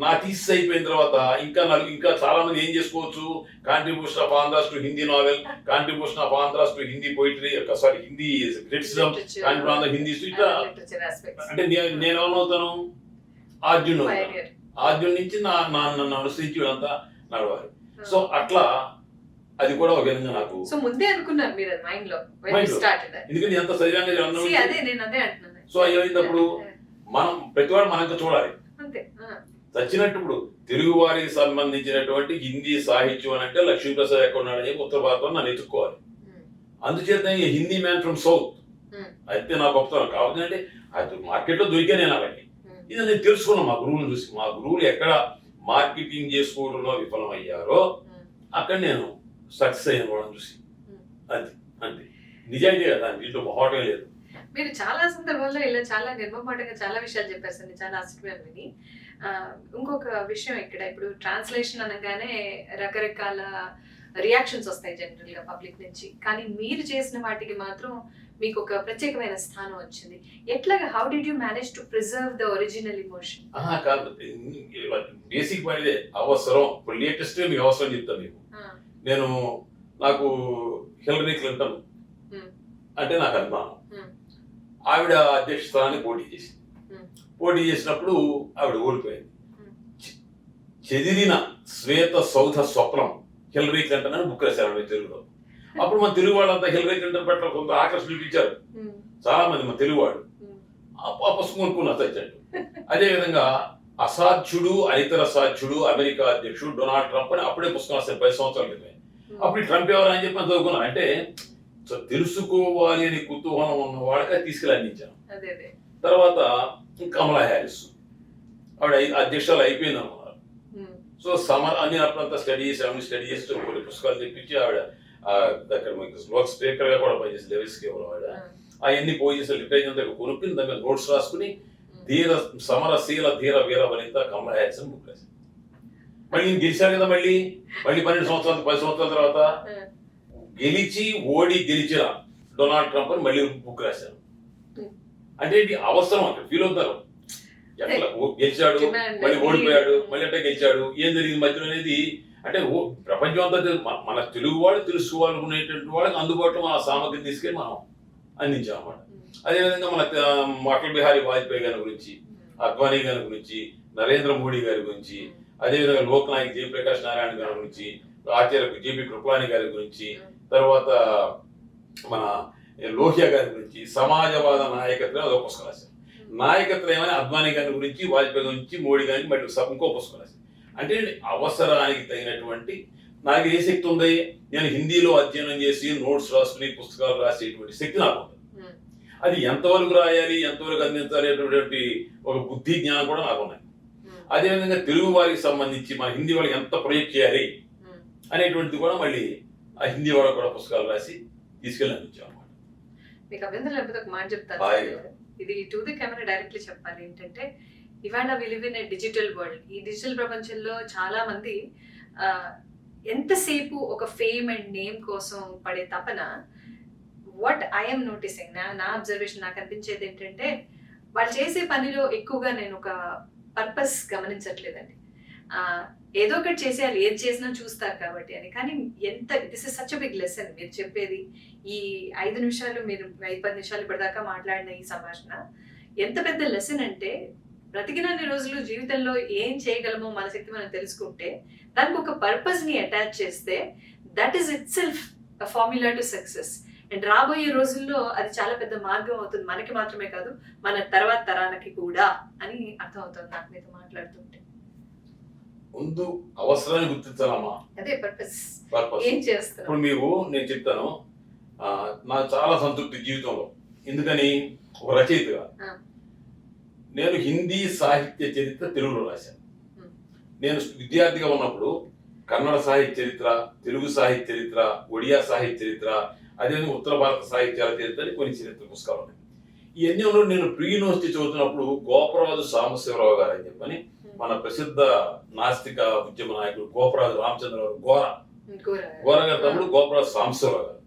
నా థీసిస్ అయిపోయిన తర్వాత ఇంకా చాలా మంది ఏం చేసుకోవచ్చు, contribution of Andhras to Hindi novel, contribution of Andhras to Hindi poetry, sorry Hindi criticism, contribution Hindi అంటే నేను ఏమవుతాను, ఆర్జున్ నుంచి నన్ను అనుసరించి అంతా నడవాలి. సో అట్లా అది కూడా ఒక విధంగా నాకు ముందే అనుకున్నారు మీరు మైండ్ లో, ఎందుకంటే ఎంత సరిగా. సో ఏమైనప్పుడు మనం ప్రతివాడు మనకు చూడాలి చచ్చినట్టు. ఇప్పుడు తెలుగు వారికి సంబంధించినటువంటి హిందీ సాహిత్యం అని అంటే లక్ష్మీప్రసాద్ ఎక్కడ ఉన్నాడని చెప్పి ఉత్తర భారతంలో నన్ను ఎత్తుక్కోవాలి. అందుచేత హిందీ మ్యాన్ ఫ్రమ్ సౌత్ అయితే నాకు గొప్పతనం కావచ్చు. అంటే అది మార్కెట్లో దొరికే నేను అలాగే ఇది నేను తెలుసుకున్నాను మా గురువులు చూసి. మా గురువులు ఎక్కడ మార్కెటింగ్ చేసుకోవడంలో విఫలం అయ్యారో అక్కడ నేను సక్సెస్ అయిన వాళ్ళని చూసి, అది అంతే నిజాయితీ కదా, దీంట్లో మొహటం లేదు. మీరు చాలా సందర్భాల్లో ఇలా చాలా నిర్మమాటంగా చాలా విషయాలు చెప్పారు సార్, చాలా ఆసక్తిగా విని. ఇంకొక విషయం ఇక్కడ, ఇప్పుడు ట్రాన్స్లేషన్ అనగానే రకరకాల రియాక్షన్స్ వస్తాయి జనరల్ గా పబ్లిక్ నుంచి, కానీ మీరు చేసిన వాటికి మాత్రం మీకు ఒక ప్రత్యేకమైన స్థానం వచ్చింది. ఎట్లాగా, how did you manage to preserve the original emotion? కాదు, బేసిక్ పాయింట్ అవసరం. ఇప్పుడు లేటెస్ట్ మీకు అవసరం చెప్తాను మీకు. నాకు హిల్లరీ క్లింటన్ అంటే నాకు అభిమానం. ఆవిడ అధ్యక్ష స్థానాన్ని పోటీ చేసినప్పుడు ఆవిడ ఓడిపోయింది. చెదిరిన శ్వేత సౌధ స్వప్నం హిల్లరీ క్లింటన్ అని బుక్ రాశారు తెలుగులో. అప్పుడు మన తెలుగు వాళ్ళంతా హిల్లరీ క్లింటన్ పట్ల కొంత ఆకర్షణ చూపించారు చాలా మంది మన తెలుగు వాళ్ళు. ఆ పుస్తకం కొనుక్కున్నారు తెచ్చండి. అదేవిధంగా అసాధ్యుడు అనితర సాధ్యుడు అమెరికా అధ్యక్షుడు డొనాల్డ్ ట్రంప్ అని అప్పుడే పుస్తకం రాశారు 10 సంవత్సరాల క్రితమే. అప్పుడు ట్రంప్ ఎవరు అని చెప్పి చదువుకున్నాను. అంటే తెలుసుకోవాలి అని కుతూహలం ఉన్న వాళ్ళకి తీసుకెళ్ళి అందించాను. తర్వాత కమలా హ్యారిస్ ఆవిడ అధ్యక్షులు అయిపోయింది అన్నారు. సో అన్ని అప్పుడంతా స్టడీ చేసి కొన్ని పుస్తకాలు తెప్పించి ఆవిడ అక్కడ లోక్ స్పీకర్ గా కూడా పనిచేసి లెవెల్స్కి ఆవిడ అవన్నీ పోయి చేసి లిటరేచర్ అంతా కొనుక్కుని దాని మీద నోట్స్ రాసుకుని ధీర సమరశీల ధీర వీర వనిత కమలా హ్యారిస్ అని బుక్ రాశాను. మళ్ళీ గెలిచారు కదా, మళ్ళీ 12 సంవత్సరాలు 10 సంవత్సరాల తర్వాత గెలిచిన డొనాల్డ్ ట్రంప్ అని మళ్ళీ బుక్ రాశారు. అంటే ఇది అవసరం అక్కడ ఫీల్ అవుతారు. ఎట్లా గెలిచాడు మళ్ళీ ఓడిపోయాడు మళ్ళీ అట్లా గెలిచాడు ఏం జరిగింది మధ్యలో అనేది. అంటే ప్రపంచం అంతా మన తెలుగు వాళ్ళు తెలుసుకోవాలనుకునేటువంటి వాళ్ళకి అందుబాటులో మన సామగ్రిని తీసుకెళ్ళి మనం అందించాం అన్నమాట. అదేవిధంగా మన అటల్ బిహారీ వాజ్పేయి గారి గురించి, అద్వానీ గారి గురించి, నరేంద్ర మోడీ గారి గురించి, అదేవిధంగా లోక్ నాయక్ జయప్రకాష్ నారాయణ గారి గురించి, ఆచార్య జేపీ కృపలాని గారి గురించి, తర్వాత మన లోహియా గారి గురించి, సమాజవాద నాయకత్వం అదొక పుస్తకం రాశారు. నాయకత్వం ఏమైనా అద్వానీ గారి గురించి, వాజ్పేయి గురించి, మోడీ గారి మళ్ళీ ఇంకో పుస్తకం రాశారు. అంటే అవసరానికి తగినటువంటి నాకు ఏ శక్తి ఉంది, నేను హిందీలో అధ్యయనం చేసి నోట్స్ రాసుకుని పుస్తకాలు రాసేటువంటి శక్తి నాకు ఉంది. అది ఎంతవరకు రాయాలి, ఎంతవరకు అందించాలి అనేటువంటి ఒక బుద్ధి జ్ఞానం కూడా నాకు ఉన్నాయి. అదేవిధంగా తెలుగు వారికి సంబంధించి మన హిందీ వాళ్ళకి ఎంత ప్రొజెక్ట్ చేయాలి అనేటువంటిది కూడా మళ్ళీ ఆ హిందీ వాళ్ళకి కూడా పుస్తకాలు రాసి తీసుకెళ్ళి అందించాం అనమాట. మీకు అభ్యంతరం లేకపోతే ఒక మాట చెప్తాను. ఇది టు ది కెమెరా డైరెక్ట్లీ చెప్పాలి ఏంటంటే, ఇవాళ we live in a digital world. ఈ డిజిటల్ ప్రపంచంలో చాలా మంది ఎంతసేపు ఒక ఫేమ్ అండ్ నేమ్ కోసం పడే తపన, వాట్ ఐఎమ్ నోటీసింగ్, నా అబ్జర్వేషన్ నాకు అనిపించేది ఏంటంటే, వాళ్ళు చేసే పనిలో ఎక్కువగా నేను ఒక పర్పస్ గమనించట్లేదండి. ఏదో ఒకటి చేసేయాలి, ఏది చేసినా చూస్తారు కాబట్టి అని. కానీ this is such a big lesson మీరు చెప్పేది. ఈ 5 నిమిషాలు మీరు 5-10 నిమిషాలు ఇప్పటిదాకా మాట్లాడిన ఈ సంభాషణ ఎంత పెద్ద లెసన్ అంటే, బ్రతికినన్ని రోజులు జీవితంలో ఏం చేయగలమో మన శక్తి మనం తెలుసుకుంటే, దానికి ఒక పర్పస్ ని అటాచ్ చేస్తే, that is it self formula to success. And రాబోయే రోజుల్లో అది చాలా పెద్ద మార్గం అవుతుంది, మనకి మాత్రమే కాదు మన తర్వాత తరానికి కూడా అని అర్థం అవుతుంది నాకు మీతో మాట్లాడుతుంటే. ముందు అవసరాన్ని గుర్తించాలమ్మా, అదే పర్పస్. పర్పస్ ఏం చేస్తారు ఇప్పుడు మీకు నేను చెప్తాను. నాకు చాలా సంతృప్తి జీవితంలో. ఎందుకని, ఒక రచయితగా నేను హిందీ సాహిత్య చరిత్ర తెలుగులో రాశాను. నేను విద్యార్థిగా ఉన్నప్పుడు కన్నడ సాహిత్య చరిత్ర, తెలుగు సాహిత్య చరిత్ర, ఒడియా సాహిత్య చరిత్ర, అదేవిధంగా ఉత్తర భారత సాహిత్యాల చరిత్ర అని కొన్ని చరిత్ర పుస్తకాలు ఉన్నాయి. ఇవన్నీ ఉన్న నేను ప్రీ యూనివర్సిటీ చదువుతున్నప్పుడు గోపరాజు సాంబశివరావు గారు అని చెప్పని మన ప్రసిద్ధ నాస్తిక ఉద్యమ నాయకుడు గోపరాజు రామచంద్రరావు గోర గారి తమ్ముడు గోపరాజు సాంబశివరావు గారు.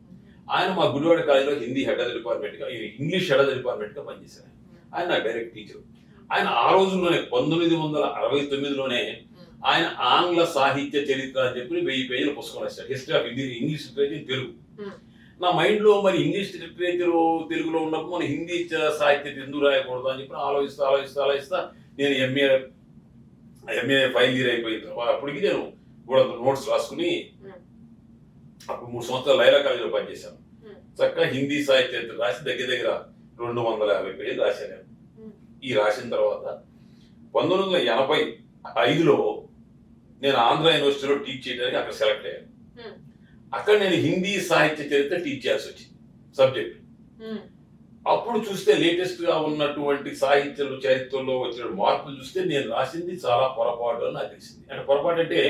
ఆయన మా గుడివాడ కాలేజీలో హిందీ హెడ్ ఆఫ్ డిపార్ట్మెంట్ గా, ఇంగ్లీష్ హెడ్ ఆఫ్ డిపార్ట్మెంట్ గా పనిచేశారు. ఆయన నా డైరెక్ట్ టీచర్. ఆయన ఆ రోజుల్లోనే 1969లోనే ఆయన ఆంగ్ల సాహిత్య చరిత్ర అని చెప్పి 1000 పేజీల పుస్తకం రాశారు. History of English literature Telugu. నా మైండ్ లో మరి ఇంగ్లీష్ లిటరేచర్ తెలుగులో ఉన్నప్పుడు మన హిందీ సాహిత్యం ఎందుకు రాయకూడదు అని చెప్పి ఆలోచిస్తా నేను ఎంఏ ఫైనల్ ఇయర్ అయిపోయిన తర్వాత అప్పటికి నేను కూడా నోట్స్ రాసుకుని అప్పుడు 3 సంవత్సరాలు లైలా కాలేజీలో పనిచేశాను. చక్కగా హిందీ సాహిత్య చరిత్ర రాసి దగ్గర 250 పేజీలు రాశాను. ఈ రాసిన తర్వాత 1985లో నేను ఆంధ్ర యూనివర్సిటీలో టీచ్ చేయడానికి అక్కడ సెలెక్ట్ అయ్యాను. అక్కడ నేను హిందీ సాహిత్య చరిత్ర టీచ్ చేయాల్సి వచ్చింది సబ్జెక్ట్. అప్పుడు చూస్తే లేటెస్ట్ గా ఉన్నటువంటి సాహిత్య చరిత్రలో వచ్చిన మార్పులు చూస్తే నేను రాసింది చాలా పొరపాటు అని నాకు తెలిసింది. అంటే పొరపాటు అంటే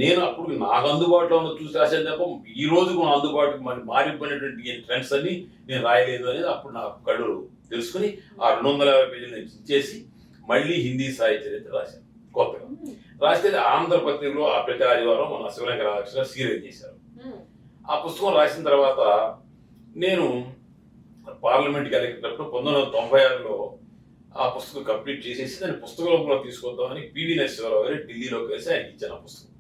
నేను అప్పుడు నాకు అందుబాటులో ఉన్న చూసి రాశాను తప్ప ఈ రోజు మన అందుబాటుకు మారిపోయినటువంటి ట్రెండ్స్ అన్ని నేను రాయలేదు అనేది అప్పుడు నాకు కళ్ళు తెలుసుకుని ఆ 250 పేజీలు నేను ఇచ్చేసి మళ్ళీ హిందీ సాహిత్య చరిత్ర రాశాను కొత్తగా. రాస్తే ఆంధ్రపత్రికలో ఆ ప్రతి ఆదివారం మన శివరంగ రాధాకృష్ణ సీరియల్ చేశారు. ఆ పుస్తకం రాసిన తర్వాత నేను పార్లమెంట్కి వెళ్ళేటప్పుడు 1996లో ఆ పుస్తకం కంప్లీట్ చేసేసి దాన్ని పుస్తకంలో తీసుకొద్దామని పివి నరసింహారావు గారు ఢిల్లీలోకి వేసి ఆయనకి ఇచ్చాను ఆ పుస్తకం.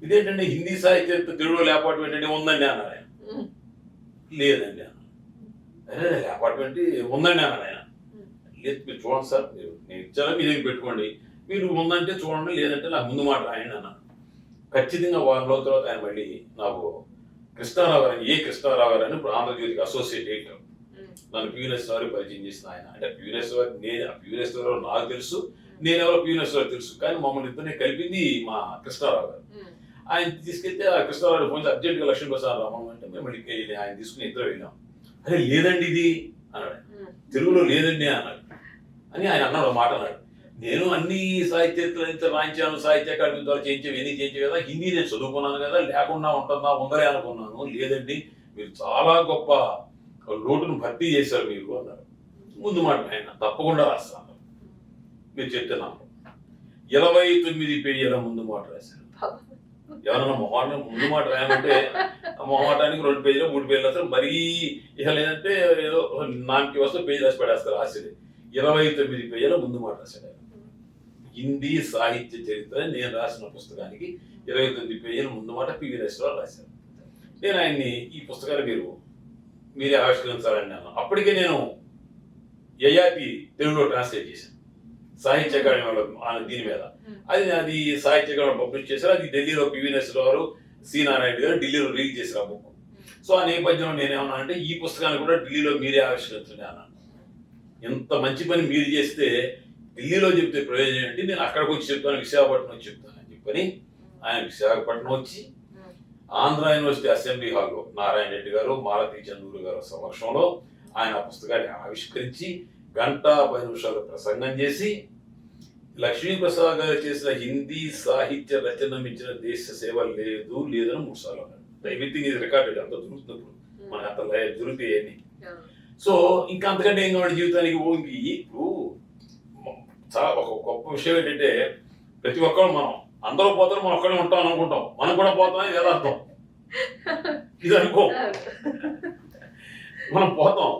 ఇదేంటంటే హిందీ సాహిత్య తెలుగులో లేపాటు ఏంటంటే ఉందండి అన్నాడు ఆయన. లేదండి అన్న. అరే లేపాటు ఉందండి అన్నాడు ఆయన. లేదు మీరు చూడండి సార్, మీరు నేను ఇచ్చారా మీ దగ్గర పెట్టుకోండి, మీరు ఉందంటే చూడండి, లేదంటే నాకు ముందు మాట రాయండి అన్నాను. ఖచ్చితంగా వారం రోజుల తర్వాత ఆయన మళ్ళీ నాకు కృష్ణారావు గారు అని ఇప్పుడు ఆంధ్రజ్యోతికి అసోసియేట్ ఎడిటర్ నన్ను పివినెస్వరావు పరిచయం చేసిన ఆయన. అంటే పివినెస్వరావు నాకు తెలుసు, నేనెవరో పివినెస్వరావు తెలుసు, కానీ మమ్మల్ని ఇద్దరిని కలిపింది మా కృష్ణారావు గారు. ఆయన తీసుకెళ్తే ఆ కృష్ణారావు ఫోన్ అర్జెంట్గా లక్ష్మీప్రసాద్ రామం అంటే మేము మళ్ళీ ఆయన తీసుకుని ఇద్దరు వెళ్ళాం. అరే లేదండి ఇది అన్నాడు, తెలుగులో లేదండి అన్నాడు అని ఆయన అన్నాడు మాట అన్నాడు. నేను అన్ని సాహిత్య రాయించాను, సాహిత్య అకాడమీ ద్వారా చేయించాను కదా, హిందీ నేను చదువుకున్నాను కదా, లేకుండా ఉందలే అనుకున్నాను. లేదండి మీరు చాలా గొప్ప లోటును భర్తీ చేశారు మీరు అన్నారు. ముందు మాట ఆయన తప్పకుండా రాస్తాను మీరు చెప్తున్నాను. 29 పేజీల ముందు మాట రాశారు. ఎవరన్నా ముందు మాట రాయమంటే మొహమాటానికి 2 పేజీలు 3 పేజీలు రాస్తారు. మరీ ఇక లేదంటే ఏదో 4 వస్తే పేజీ రాసి పడేస్తారు ఆశ్చర్యం. 29 పేజీల ముందు మాట రాశాడు. హిందీ సాహిత్య చరిత్ర నేను రాసిన పుస్తకానికి 29 పేజీల ముందు మాట పివి నరసింహారావు రాశాను. నేను ఆయన్ని ఈ పుస్తకాన్ని మీరే ఆవిష్కరించాలని అన్నాను. అప్పటికే నేను యయాతి తెలుగులో ట్రాన్స్లేట్ చేశాను సాహిత్య అకాడమీ దీని మీద. అది సాహిత్య అకాడమీ పబ్లిష్ చేశారు. అది ఢిల్లీలో పివి నరసింహారావు సి నారాయణ గారు ఢిల్లీలో రిలీజ్ చేశారు ఆ బుక్. సో ఆ నేపథ్యంలో నేనేమన్నా అంటే ఈ పుస్తకాన్ని కూడా ఢిల్లీలో మీరే ఆవిష్కరించండి అన్నాను. ఎంత మంచి పని మీరు చేస్తే ఢిల్లీలో చెప్తే ప్రయోజనం ఏంటి, నేను అక్కడికి వచ్చి చెప్తాను, విశాఖపట్నం వచ్చి చెప్తాను అని చెప్పని ఆయన విశాఖపట్నం వచ్చి ఆంధ్ర యూనివర్సిటీ అసెంబ్లీ హాల్లో నారాయణ రెడ్డి గారు, మాలతీ చందూరు గారు సమక్షంలో ఆయన ఆ పుస్తకాన్ని ఆవిష్కరించి 1:10 ప్రసంగం చేసి లక్ష్మీప్రసాద్ గారు చేసిన హిందీ సాహిత్య రచన మించిన దేశ సేవ లేదని 3 సార్లు అన్నాడు. ఎవ్రీథింగ్ ఇది రికార్డెడ్, అంత దొరుకుతున్నప్పుడు మనకు అంత దొరుకుతాయని. సో ఇంకా అంతకంటే ఏం కావాలి జీవితానికి. ఇప్పుడు చాలా ఒక గొప్ప విషయం ఏంటంటే ప్రతి ఒక్కరు మనం అందరూ పోతారు, మనం ఒక్కడే ఉంటాం అనుకుంటాం, మనం కూడా పోతామని వేదార్థం. ఇది అనుకో, మనం పోతాం,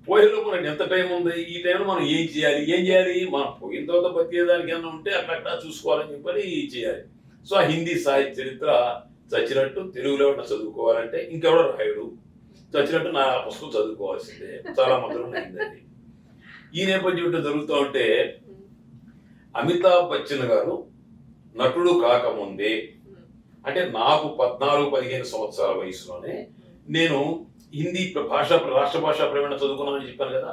పోయేలో మనకి ఎంత టైం ఉంది, ఈ టైంలో మనం ఏం చేయాలి, మనం పోయిన తర్వాత బతికేదానికి ఏమైనా ఉంటే అక్కడక్కడ చూసుకోవాలని చెప్పని చేయాలి. సో ఆ హిందీ సాహిత్య చరిత్ర చచ్చినట్టు తెలుగులో చదువుకోవాలంటే ఇంకెవడో రాయుడు చచ్చినట్టు నా పుస్తకం చదువుకోవాల్సిందే, చాలా మధురం అయిందండి. ఈ నేపథ్యం జరుగుతూ ఉంటే అమితాబ్ బచ్చన్ గారు నటుడు కాకముందే, అంటే నాకు 14-15 సంవత్సరాల వయసులోనే నేను హిందీ రాష్ట్ర భాషా ప్రవీణ చదువుకున్నానని చెప్పాను కదా.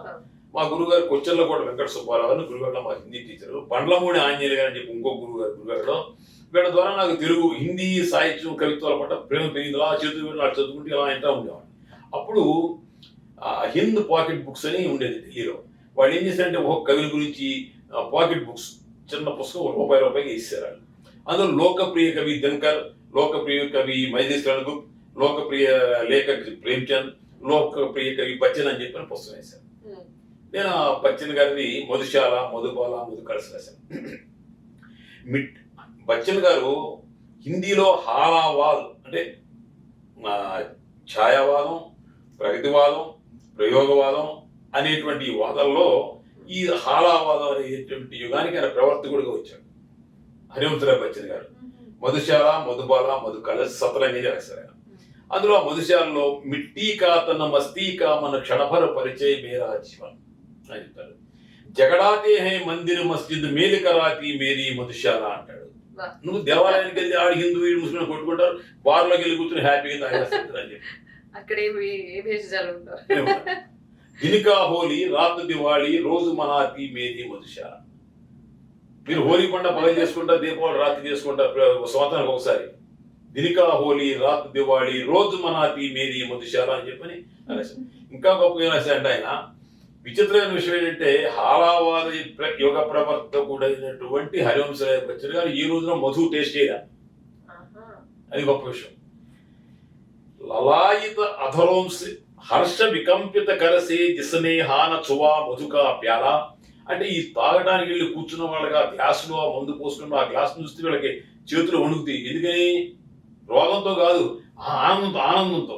మా గురుగారు కొచ్చెర్లకోట వెంకట సుబ్బారావు గారు గురుగారు, మా హిందీ టీచరు, బండ్లమూడి ఆంజనేయులు గారు అని చెప్పి ఇంకో గురుగారు, వీళ్ళ ద్వారా నాకు తెలుగు హిందీ సాహిత్యం కవిత్వాల పట్ల ప్రేమ పెరిగింది. ఇలా చదువుకుంటే ఇలా ఇంటా ఉండేవాడిని. అప్పుడు హింద్ పాకెట్ బుక్స్ అని ఉండేది ఢిల్లీలో. వాళ్ళు ఏం చేశారంటే ఒక కవుల గురించి పాకెట్ బుక్స్ చిన్న పుస్తకం ₹1 ఇస్తారు. అందులో లోకప్రియ కవి దినకర్, లోకప్రియ కవి మైథిలి రణగుప్త, లోకప్రియ లేఖక్ ప్రేమ్చంద్, లోకప్రియ కవి బచ్చన్ అని చెప్పిన పుస్తకం వేశాను. నేను ఆ బచ్చన్ గారిని మధుశాల, మధుబాల, మధుకళ రాశాను. బచ్చన్ గారు హిందీలో హాలావాద్ అంటే ఛాయావాదం, ప్రగతివాదం, ప్రయోగవాదం అనేటువంటి వాదాల్లో ఈ హాలావాదం అనేటువంటి యుగానికి ఆయన ప్రవర్తకుడిగా వచ్చాడు హరివంశరాయ్ బచ్చన్ గారు. మధుశాల, మధుబాల, మధుకళ సతలనేది రాశారు ఆయన. అందులో మధుశాలలో మిట్టీ కా తన మస్తీ కా మన క్షణభర పరిచయ మేరా జీవన్ అని చెప్తాడు. జగడాతే హై మందిర్ మస్జిద్ మేలు కరాతి మేరీ మధుశాల అంటాడు. నువ్వు దేవాలయానికి వెళ్ళి ఆడి హిందూ ముస్లిం కొట్టుకుంటారు, బార్లోకి వెళ్ళి కూర్చొని హ్యాపీగా తాగేస్తారు అని చెప్పి. దినికా హోలీ, రాత్ దివాళీ, రోజు మనాతి మేరీ మధుశాల. మీరు హోలీ పండుగ పగలు చేసుకుంటారు, దీపావళి రాత్రి చేసుకుంటారు, సంవత్సరానికి ఒకసారి. దినికా హోలీ, రాత్ దివాళీ, రోజు మనాతి మేరీ మధుశాల అని చెప్పని రాశారు. ఇంకా గొప్పగా రాశాడు ఆయన. విచిత్రమైన విషయం ఏంటంటే హాలావాద యుగ ప్రవర్తకుడైనటువంటి హరివంశరాయ్ బచ్చన్ గారు ఈ రోజున మధు టేస్ట్ చేయరా, అది గొప్ప విషయం. లలాయిత అధరోంశ హర్ష వికంపిత కరసే జిసనే హాన చువా మధుకా ప్యాల. అంటే ఈ తాగడానికి వెళ్ళి కూర్చున్న వాళ్ళకి ఆ గ్లాసులో ఆ మందు పోసుకున్న ఆ గ్లాస్ చూస్తే వీళ్ళకి చేతులు వణుకుతాయి. ఎందుకని? రోగంతో కాదు, ఆనందంతో.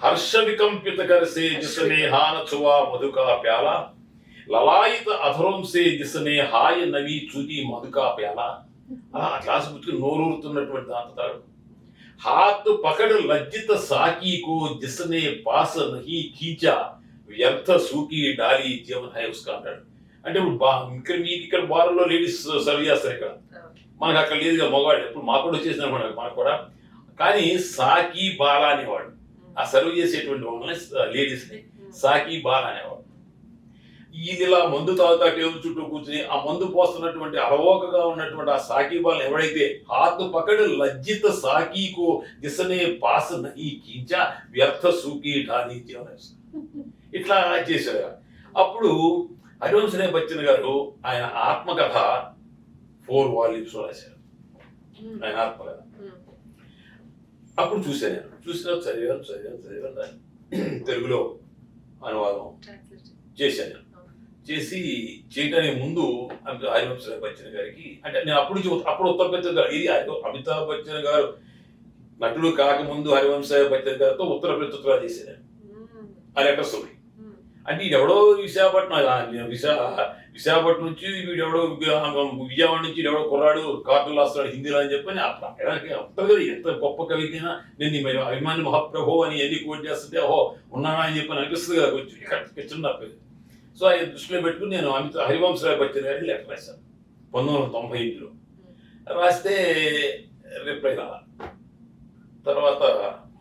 హర్ష వికంపిత కరసే జిసనే హాన చువా మధుకా ప్యాల, లలాయిత అధరోంసే జిసనే హాయ నవీ చూతి మధుకా ప్యాల. అలా ఆ గ్లాసు పుచ్చుకుని నోరూరుతున్నటువంటి దాంతో తాడు. హాత్ పకడ్ లజ్జిత సాకి కో జిసనే పాస నహీ ఖీంచా వ్యర్థ సూకి డాలి జీవన్ హై ఉస్కా అంటాడు. అంటే ఇప్పుడు మీకు ఇక్కడ బారులో లేడీస్ సర్వ్ చేస్తారు, ఇక్కడ మనకు అక్కడ లేదు మగవాళ్ళు. ఎప్పుడు మాకు కూడా వచ్చేసిన మనకు కూడా. కానీ సాకి బాల అనేవాడు, ఆ సర్వ్ చేసేటువంటి వాళ్ళని లేడీస్ని సాకి బాల అనేవాడు. ఇది ఇలా మందు తాగుతా టేబుల్ చుట్టూ కూర్చుని ఆ మందు పోస్తున్నటువంటి అలవోకగా ఉన్నటువంటి ఆ సాకి బాలను ఎవడైతే హాత్ పకడ్ లజ్జిత సాకీకో దిశనే పాస నహీ కీంచా వ్యర్థ సూకి ఢాలి జీవన్ ఇట్లా చేశారు. అప్పుడు హరివంశరాయ్ బచ్చన్ గారు ఆయన ఆత్మకథ 4 వాల్యూమ్స్ రాశారు, ఆయన ఆత్మకథ. అప్పుడు చూశాను, చదివాను తెలుగులో అనువాదం చేశాను. చేసి చేయడానికి ముందు హరివంశరాయ్ బచ్చన్ గారికి, అంటే నేను అప్పుడు ఉత్తరప్రదేశ్ గారు, ఇది అమితాబ్ బచ్చన్ గారు నటుడు కాకముందు హరివంశరాయ్ బచ్చన్ గారితో ఉత్తర ప్రత్యుత్తరాలు చేశాను ఆ లెటర్స్ ఉన్నాయి. అంటే ఎవడో విశాఖపట్నం నుంచి వీడెవడో విజయవాడ నుంచి ఎవడో కుర్రాడు కార్టూన్ రాస్తాడు హిందీలో అని చెప్పని అప్పుడు కదా ఎంత గొప్ప కవితైనా నేను అభిమాని మహాప్రభు అని ఎన్ని కోట్ చేస్తుంటే ఓహో ఉన్నానా అని చెప్పని అనిపిస్తుంది కదా కొంచెం ఇక్కడ చిన్న. సో అది దృష్టిలో పెట్టుకుని నేను హరివంశరాయ్ బచ్చన్ గారికి లెటర్ రాశాను 1998లో. రాస్తే రిప్లై రాలా. తర్వాత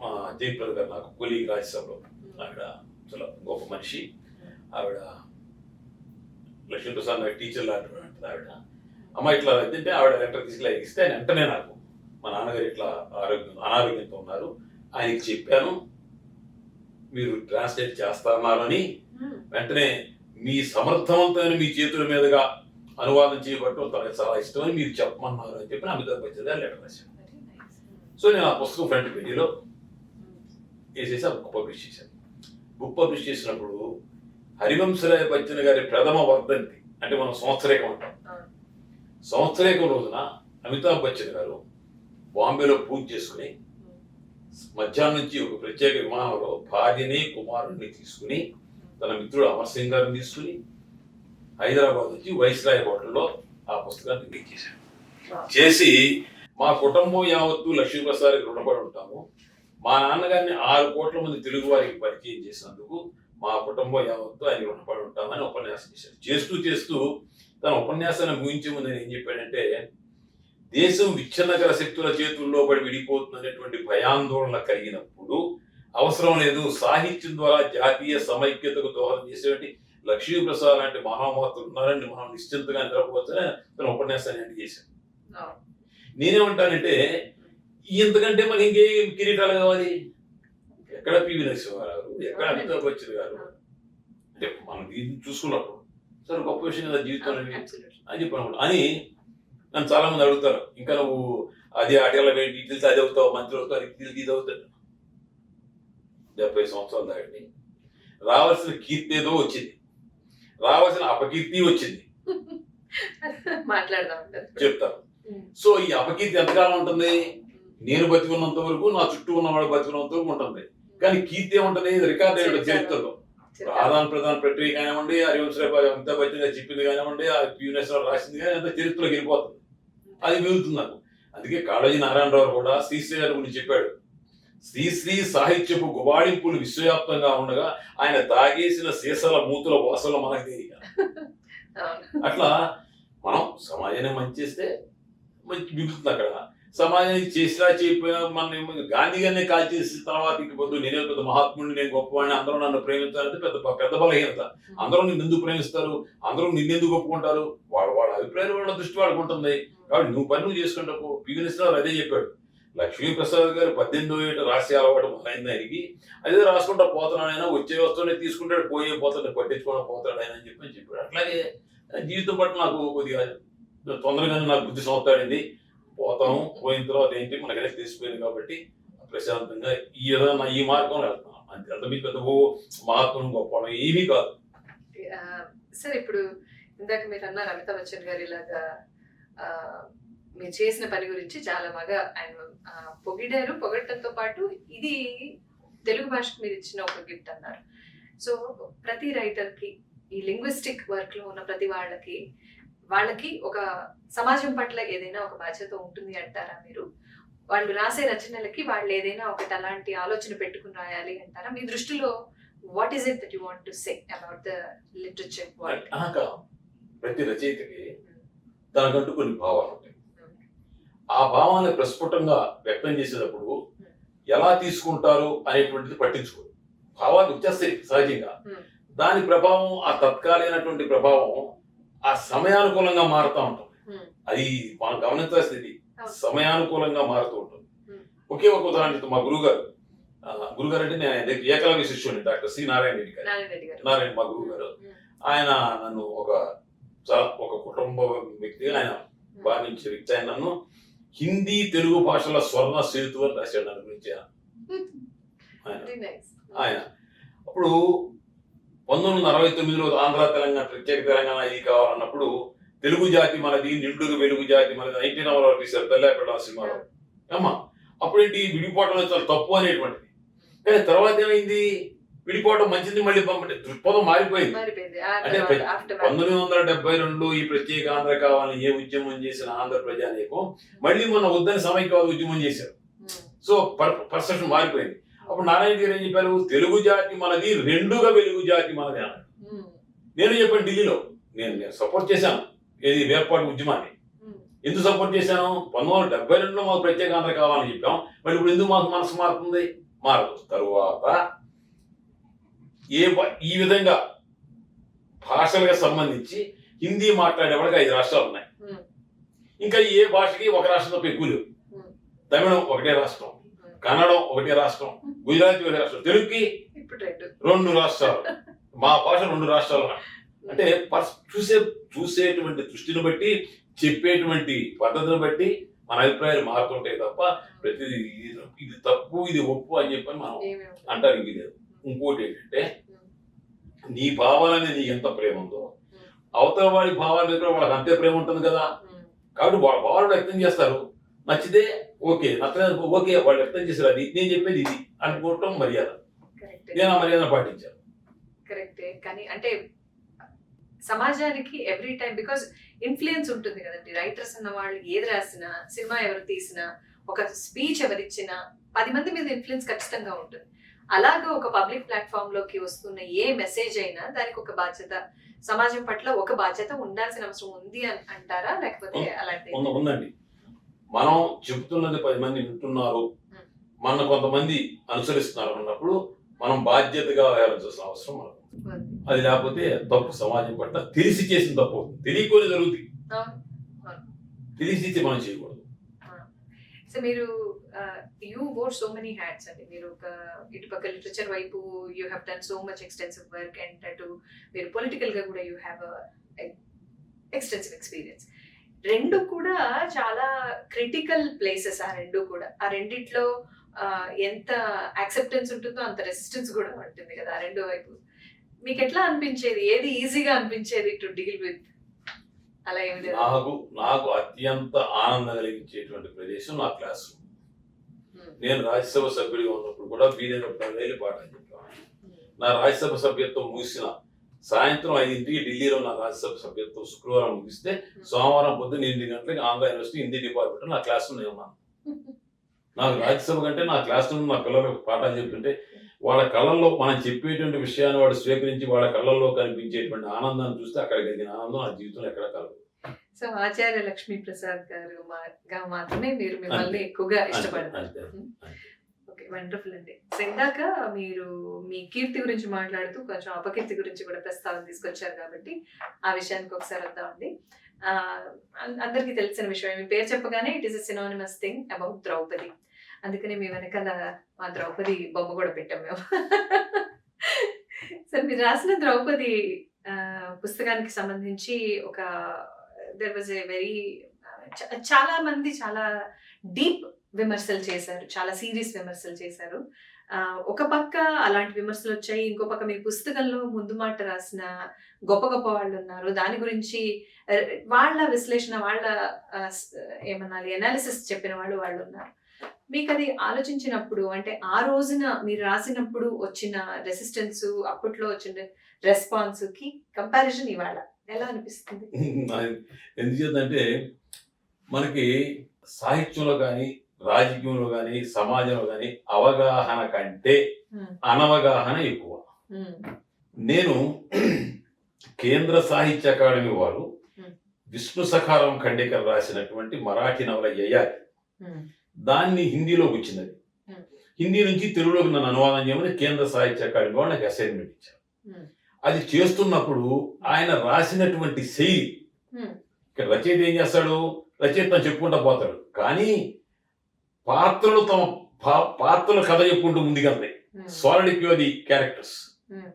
మా జయప్రద గారు నాకు కొలీగ్ రాజ్యసభలో, ఆవిడ చాలా గొప్ప మనిషి, ఆవిడ లక్ష్మీప్రసాద్ నాకు టీచర్ లాంటి ఆవిడ. అమ్మ ఇట్లా అంటే ఆవిడ లెటర్ తీసుకు ఇస్తే ఆయన వెంటనే నాకు మా నాన్నగారు ఇట్లా అనారోగ్యంతో ఉన్నారు, ఆయనకి చెప్పాను మీరు ట్రాన్స్లేట్ చేస్తారని, వెంటనే మీ సమర్థవంతమైన మీ చేతుల మీదుగా అనువాదం చేయబట్టడం తనకు చాలా ఇష్టమని మీరు చెప్పమన్నారు అని చెప్పి అమితాబ్ బచ్చన్ గారు లెటర్ రాశాను. సో నేను ఆ పుస్తకం ఫ్రంట్ పేజీలో వేసేసి ఆ బుక్ పబ్లిష్ చేశాను. బుక్ పబ్లిష్ చేసినప్పుడు హరివంశరాయ్ బచ్చన్ గారి ప్రథమ వర్ధంతి అంటే మనం సంవత్సరేకం అంటాం. సంవత్సరేకం రోజున అమితాబ్ బచ్చన్ గారు బాంబేలో పూజ చేసుకుని మధ్యాహ్నం నుంచి ఒక ప్రత్యేక విమానంలో భార్యని కుమారుడిని తీసుకుని తన మిత్రుడు అమర్ సింగ్ గారిని తీసుకుని హైదరాబాద్ నుంచి వైస్రాయ్ హోటల్లో ఆ పుస్తకాన్ని రిలీజ్ చేశాను. చేసి మా కుటుంబం యావత్తు లక్ష్మీప్రసాద్కి రుణపడి ఉంటాము. మా నాన్నగారిని 6 కోట్ల మంది తెలుగు వారికి పరిచయం చేసినందుకు మా కుటుంబం యావత్తు ఆయన రుణపడి ఉంటామని ఉపన్యాసం చేశారు. చేస్తూ తన ఉపన్యాసాన్ని ముగించే ముందు ఆయన ఏం చెప్పాడంటే, దేశం విచ్ఛిన్నకర శక్తుల చేతుల్లో పడి విడిపోతున్నటువంటి భయాందోళన కలిగినప్పుడు అవసరం లేదు, సాహిత్యం ద్వారా జాతీయ సమైక్యతకు దోహదం చేసేటువంటి లక్ష్మీప్రసాద్ లాంటి మహామాతలు ఉన్నారని మనం నిశ్చింతగా నిలబోవచ్చని తన ఉపన్యాసాన్ని ఎండ్ చేశాను. నేనేమంటానంటే ఇంతకంటే మనకి ఇంకేం కిరీటాలు కావాలి? ఎక్కడ పివి నరసింహారావు, ఎక్కడ అమితాబ్ బచ్చన్ గారు, అంటే మనం దీన్ని చూసుకున్నప్పుడు సరే గొప్ప విషయం కదా జీవితంలో అని చెప్పినప్పుడు అని నన్ను చాలా మంది అడుగుతారు, ఇంకా నువ్వు అది అటల డీటెయిల్స్ అది అవుతావు, మంత్రి అవుతావు, ఇది అవుతాడు. 70 సంవత్సరాలు దాటి రావాల్సిన కీర్తి ఏదో వచ్చింది, రావాల్సిన అపకీర్తి వచ్చింది, మాట్లాడదాం చెప్తాను. సో ఈ అపకీర్తి ఎంతకాలం ఉంటుంది? నేను బతికున్నంత వరకు, నా చుట్టూ ఉన్నవాడు బతికున్నంత వరకు ఉంటుంది. కానీ కీర్తి ఏముంటుంది? రికార్డ్ అయ్యే చరిత్రలో ప్రధాన ప్రక్రియ కానివ్వండి, హరివంశరాయ్ అమితాబ్ బచ్చన్ గారు చెప్పింది కానివ్వండి, ఆ యూనివర్సిటీ రాసింది కానీ అంత చరిత్రలోకి వెళ్ళిపోతుంది, అది మిగులుతుంది నాకు. అందుకే కాళోజీ నారాయణరావు కూడా శ్రీశ్రీ గారి గురించి చెప్పాడు, శ్రీశ్రీ సాహిత్యపు గుబాళింపులు విశ్వవ్యాప్తంగా ఉండగా ఆయన తాగేసిన సీసల మూతుల వాసనలు మనకు తెలియక. అట్లా మనం సమాజాన్ని మంచి చేస్తే మంచి మిగులుతుంది. అక్కడ సమాజానికి చేసినా చేయకపోయినా మన గాంధీ గారిని కాల్ చేసిన తర్వాత ఇంక పొద్దు నేనే పెద్ద మహాత్ముడిని, నేను గొప్పవాడిని, అందరూ నన్ను ప్రేమించాలంటే పెద్ద బలహీనత. అందరూ నిన్ను ఎందుకు ప్రేమిస్తారు, అందరూ నిన్నెందుకు ఒప్పుకుంటారు? వాళ్ళ అభిప్రాయం వాళ్ళ దృష్టి వాళ్ళకు ఉంటుంది. కాబట్టి నువ్వు పని నువ్వు చేసుకుంటావు. పివి నరసింహారావు అదే చెప్పాడు. లక్ష్మీప్రసాద్ గారు 18వ ఏట రాసే అలవాటు మొదలైంది ఆయనకి, అదే రాసుకుంటా పోతున్నాడు ఆయన, వచ్చే వస్తువునే తీసుకుంటాడు, పోయే పోతాడు, పట్టించుకోవడం పోతాడు ఆయన అని చెప్పాడు. అట్లాగే జీవితం పట్ల నాకు కొద్దిగా తొందరగానే నాకు బుద్ధి సంవత్సరాడింది. పోతాము, పోయిన తర్వాత ఏంటి మనకనే తెలిసిపోయింది కాబట్టి ప్రశాంతంగా ఈ మార్గంలో వెళ్తాం. అంత మీ పెద్ద మహాత్ముడు గొప్ప ఏమీ కాదు. సార్ ఇప్పుడు ఇందాక మీరు అన్నారు అమితాబ్ బచ్చన్ గారు ఇలాగా మీరు చేసిన పని గురించి చాలా బాగా ఆయన పొగిడారు. పొగడటంతో పాటు ఇది తెలుగు భాషకు మీరు ఇచ్చిన ఒక గిఫ్ట్ అన్నారు. సో ప్రతి రైటర్కి ఈ లింగ్విస్టిక్ వర్క్ లో ఉన్న ప్రతి వాళ్ళకి ఒక సమాజం పట్ల ఏదైనా ఒక బాధ్యత ఉంటుంది అంటారా మీరు? వాళ్ళు రాసే రచనలకి వాళ్ళు ఏదైనా ఒకటి అలాంటి ఆలోచన పెట్టుకుని రాయాలి అంటారా? మీ దృష్టిలో what is it that you want to say about the literature world? ప్రతి రచయితకి తనకంటూ కొన్ని భావాలు ఉంటాయి. ఆ భావాన్ని ప్రస్ఫుటంగా వ్యక్తం చేసేటప్పుడు ఎలా తీసుకుంటారు అనేటువంటిది పట్టించుకోరు. భావాలు వచ్చేస్తాయి సహజంగా. దాని ప్రభావం, ఆ తత్కాలీనటువంటి ప్రభావం ఆ సమయానుకూలంగా మారుతూ ఉంటుంది. అది మనం గమనించాల్సింది, సమయానుకూలంగా మారుతూ ఉంటుంది. ఒకే ఒక ఉదాహరణ, మా గురుగారు అంటే నేను ఏకలవ్య శిష్యుని డాక్టర్ సి నారాయణ రెడ్డి గారు, మా గురువు గారు. ఆయన నన్ను ఒక కుటుంబ వ్యక్తిగా ఆయన భావించే వ్యక్తి. ఆయన నన్ను హిందీ తెలుగు భాషల స్వర్ణ సేతు అని రాశాడు దాని గురించి ఆయన. అప్పుడు 1969లో ఆంధ్ర తెలంగాణ ప్రత్యేక తెలంగాణ ఇది కావాలన్నప్పుడు తెలుగు జాతి మనది, నిండుగా వెలుగు జాతి మనది 19 నవలలో తీశారు తెల్లాపేట సినిమాలో. అమ్మా అప్పుడేంటి విడిపోవటం చాలా తప్పు అనేటువంటిది. కానీ తర్వాత ఏమైంది, విడిపోవడం మంచిది, మళ్ళీ దృక్పథం మారిపోయింది. అంటే 1972 ఈ ప్రత్యేక ఆంధ్ర కావాలని ఏ ఉద్యమం చేసిన ఆంధ్ర ప్రజానీకం మళ్ళీ మన వద్దని సమైక్యవాద ఉద్యమం చేశారు. సో పర్సెప్షన్ మారిపోయింది. అప్పుడు నారాయణ గారు ఏం చెప్పారు, తెలుగు జాతి మనది, రెండుగా వెలుగు జాతి మనది అన్నారు. నేను చెప్పాను ఢిల్లీలో, నేను సపోర్ట్ చేశాను ఏది వేర్పాటు ఉద్యమాన్ని. ఎందుకు సపోర్ట్ చేశాను? 1972లో మాకు ప్రత్యేక ఆంధ్ర కావాలని చెప్పాం, మరి ఇప్పుడు ఎందుకు మాకు మనసు మారుతుంది? మారదు. తరువాత ఈ విధంగా భాషలకు సంబంధించి హిందీ మాట్లాడేవాడికి 5 రాష్ట్రాలు ఉన్నాయి. ఇంకా ఏ భాషకి ఒక రాష్ట్రం తప్ప ఎక్కువ లేవు. తమిళం ఒకటే రాష్ట్రం, కన్నడం ఒకటే రాష్ట్రం, గుజరాతీ ఒకటే రాష్ట్రం, తెలుగుకి ఇప్పుడు 2 రాష్ట్రాలు, మా భాష 2 రాష్ట్రాలు. అంటే చూసేటువంటి దృష్టిని బట్టి, చెప్పేటువంటి పద్ధతిని బట్టి మన అభిప్రాయాలు మారుతుంటాయి తప్ప ప్రతిదీ ఇది తప్పు ఇది ఒప్పు అని చెప్పని మనం అంటారు. ఇది లేదు. ఇంకోటి ఏంటంటే నీ భావాలని నీకు ఎంత ప్రేమ ఉందో అవతల వాడి భావాల మీద వాళ్ళకి అంతే ప్రేమ ఉంటుంది కదా. కాబట్టి వాళ్ళ భావాలు వ్యక్తం చేస్తారు. నచ్చితే ఓకే, నచ్చలేదు ఓకే, వాళ్ళు వ్యక్తం చేశారు. అది నేను చెప్పేది ఇది అనుకోవటం మర్యాద. నేను ఆ మర్యాదను పాటించాను. కరెక్టే. కానీ అంటే సమాజానికి ఎవ్రీ టైం బికాస్ ఇన్ఫ్లుయెన్స్ ఉంటుంది కదండి. రైటర్స్ అన్న వాళ్ళు ఏది రాసినా, సినిమా ఎవరు తీసినా, ఒక స్పీచ్ ఎవరిచ్చినా 10 మంది మీద ఇన్ఫ్లుయెన్స్ ఖచ్చితంగా ఉంటుంది. అలాగే ఒక పబ్లిక్ ప్లాట్ఫామ్ లోకి వస్తున్న ఏ మెసేజ్ అయినా దానికి ఒక బాధ్యత, సమాజం పట్ల ఒక బాధ్యత ఉండాల్సిన అవసరం ఉంది అని అంటారా? లేకపోతే అలాంటి ఉందండి. మనం చెబుతున్నది 10 మంది వింటున్నారు, మన కొంతమంది అనుసరిస్తున్నారు అన్నప్పుడు మనం బాధ్యతగా వ్యవహరించాల్సిన అవసరం మనకు. అది లేకపోతే తప్పు సమాజం పట్ల తెలిసి చేసిన తప్పు అవుతుంది. తెలియకొని జరుగుతుంది, తెలిసి మనం చేయకూడదు. సో మీరు you wore so many hats అండి. మీరు ఒక ఇటుపక్క లిటరేచర్ వైపు you have done so much extensive work and అటు మీరు పొలిటికల్ గా కూడా యూ హ్యావ్ ఎక్స్టెన్సివ్ ఎక్స్పీరియన్స్. రెండు కూడా చాలా క్రిటికల్ ప్లేసెస్. ఆ రెండు కూడా, ఆ రెండిట్లో ఎంత యాక్సెప్టెన్స్ ఉంటుందో అంత రెసిస్టెన్స్ కూడా ఉంటుంది కదా ఆ రెండు వైపు. మీకు ఎట్లా అనిపించేది? ఏది ఈజీగా అనిపించేది టు డీల్ విత్? అలా ఏమి లేదు. నాకు అత్యంత ఆనందం కలిగించేటువంటి ప్రదేశం నా క్లాస్ రూమ్. నేను రాజ్యసభ సభ్యుడిగా ఉన్నప్పుడు కూడా వీలైనప్పుడు వెళ్ళి పాఠం చెప్పాను. నా రాజ్యసభ సభ్యత్వం ముగిసిన సాయంత్రం 5ంటికి ఢిల్లీలో నా రాజ్యసభ సభ్యత్వం శుక్రవారం ముగిస్తే సోమవారం పొద్దున్న 8 గంటలకి ఆంధ్ర యూనివర్సిటీ హిందీ డిపార్ట్మెంట్ నా క్లాస్ రూమ్ ఉన్నాను. నాకు రాజ్యసభ కంటే నా క్లాస్ రూమ్ నా పిల్లలకు పాఠాలు చెప్తుంటే వాళ్ళ కళ్ళల్లో మనం చెప్పేటువంటి విషయాన్ని వాడు స్వీకరించి వాళ్ళ కళ్ళల్లో కనిపించేటువంటి ఆనందాన్ని చూస్తే అక్కడ కలిగిన ఆనందం నా జీవితంలో ఎక్కడ కలదు. సో ఆచార్య లక్ష్మీ ప్రసాద్ గారు మాత్రమే మీరు మిమ్మల్ని ఎక్కువగా ఇష్టపడతారు. ఓకే, వండర్ఫుల్ అండి. సో ఇందాక మీరు మీ కీర్తి గురించి మాట్లాడుతూ కొంచెం అపకీర్తి గురించి కూడా ప్రస్తావన తీసుకొచ్చారు కాబట్టి ఆ విషయానికి ఒకసారి వద్దామండి. అందరికీ తెలిసిన విషయం, మీ పేరు చెప్పగానే it is a synonymous thing about Draupadi. అందుకని మీ వెనకాల మా ద్రౌపది బొమ్మ కూడా పెట్టాం మేము. సరే, మీరు రాసిన ద్రౌపది పుస్తకానికి సంబంధించి ఒక దెర్ వాజ్ ఏ వెరీ చాలా మంది చాలా డీప్ విమర్శలు చేశారు, చాలా సీరియస్ విమర్శలు చేశారు. ఒక పక్క అలాంటి విమర్శలు వచ్చాయి, ఇంకో పక్క మీ పుస్తకంలో ముందు మాట రాసిన గొప్ప గొప్ప వాళ్ళు ఉన్నారు. దాని గురించి వాళ్ళ విశ్లేషణ, వాళ్ళ ఏమన్నాలి అనాలిసిస్ చెప్పిన వాళ్ళు ఉన్నారు. మీకు అది ఆలోచించినప్పుడు, అంటే ఆ రోజున మీరు రాసినప్పుడు వచ్చిన రెసిస్టెన్స్, అప్పట్లో వచ్చిన రెస్పాన్స్ కి కంపారిజన్ ఇవాళ ఎలా అనిపిస్తుంది? ఎందుకంటే మనకి సాహిత్యంలో కానీ, రాజకీయంలో కానీ, సమాజంలో కానీ అవగాహన కంటే అనవగాహన ఎక్కువ. నేను కేంద్ర సాహిత్య అకాడమీ వారు విష్ణు సఖారాం ఖండేకర్ రాసినటువంటి మరాఠీ నవల యయాతి, దాన్ని హిందీలోకి వచ్చినది. హిందీ నుంచి తెలుగులోకి నన్ను అనువాదం చేయమని కేంద్ర సాహిత్య అకాడమీ వాళ్ళు నాకు అసైన్మెంట్ ఇచ్చారు. అది చేస్తున్నప్పుడు ఆయన రాసినటువంటి శైలి, ఇక్కడ రచయిత ఏం చేస్తాడు, రచయిత చెప్పుకుంటా పోతాడు, కానీ పాత్రలు పాత్రల కథ చెప్పుకుంటూ ముందుకెళ్తాయి. సాలిడిటీ ఆఫ్ ది క్యారెక్టర్స్,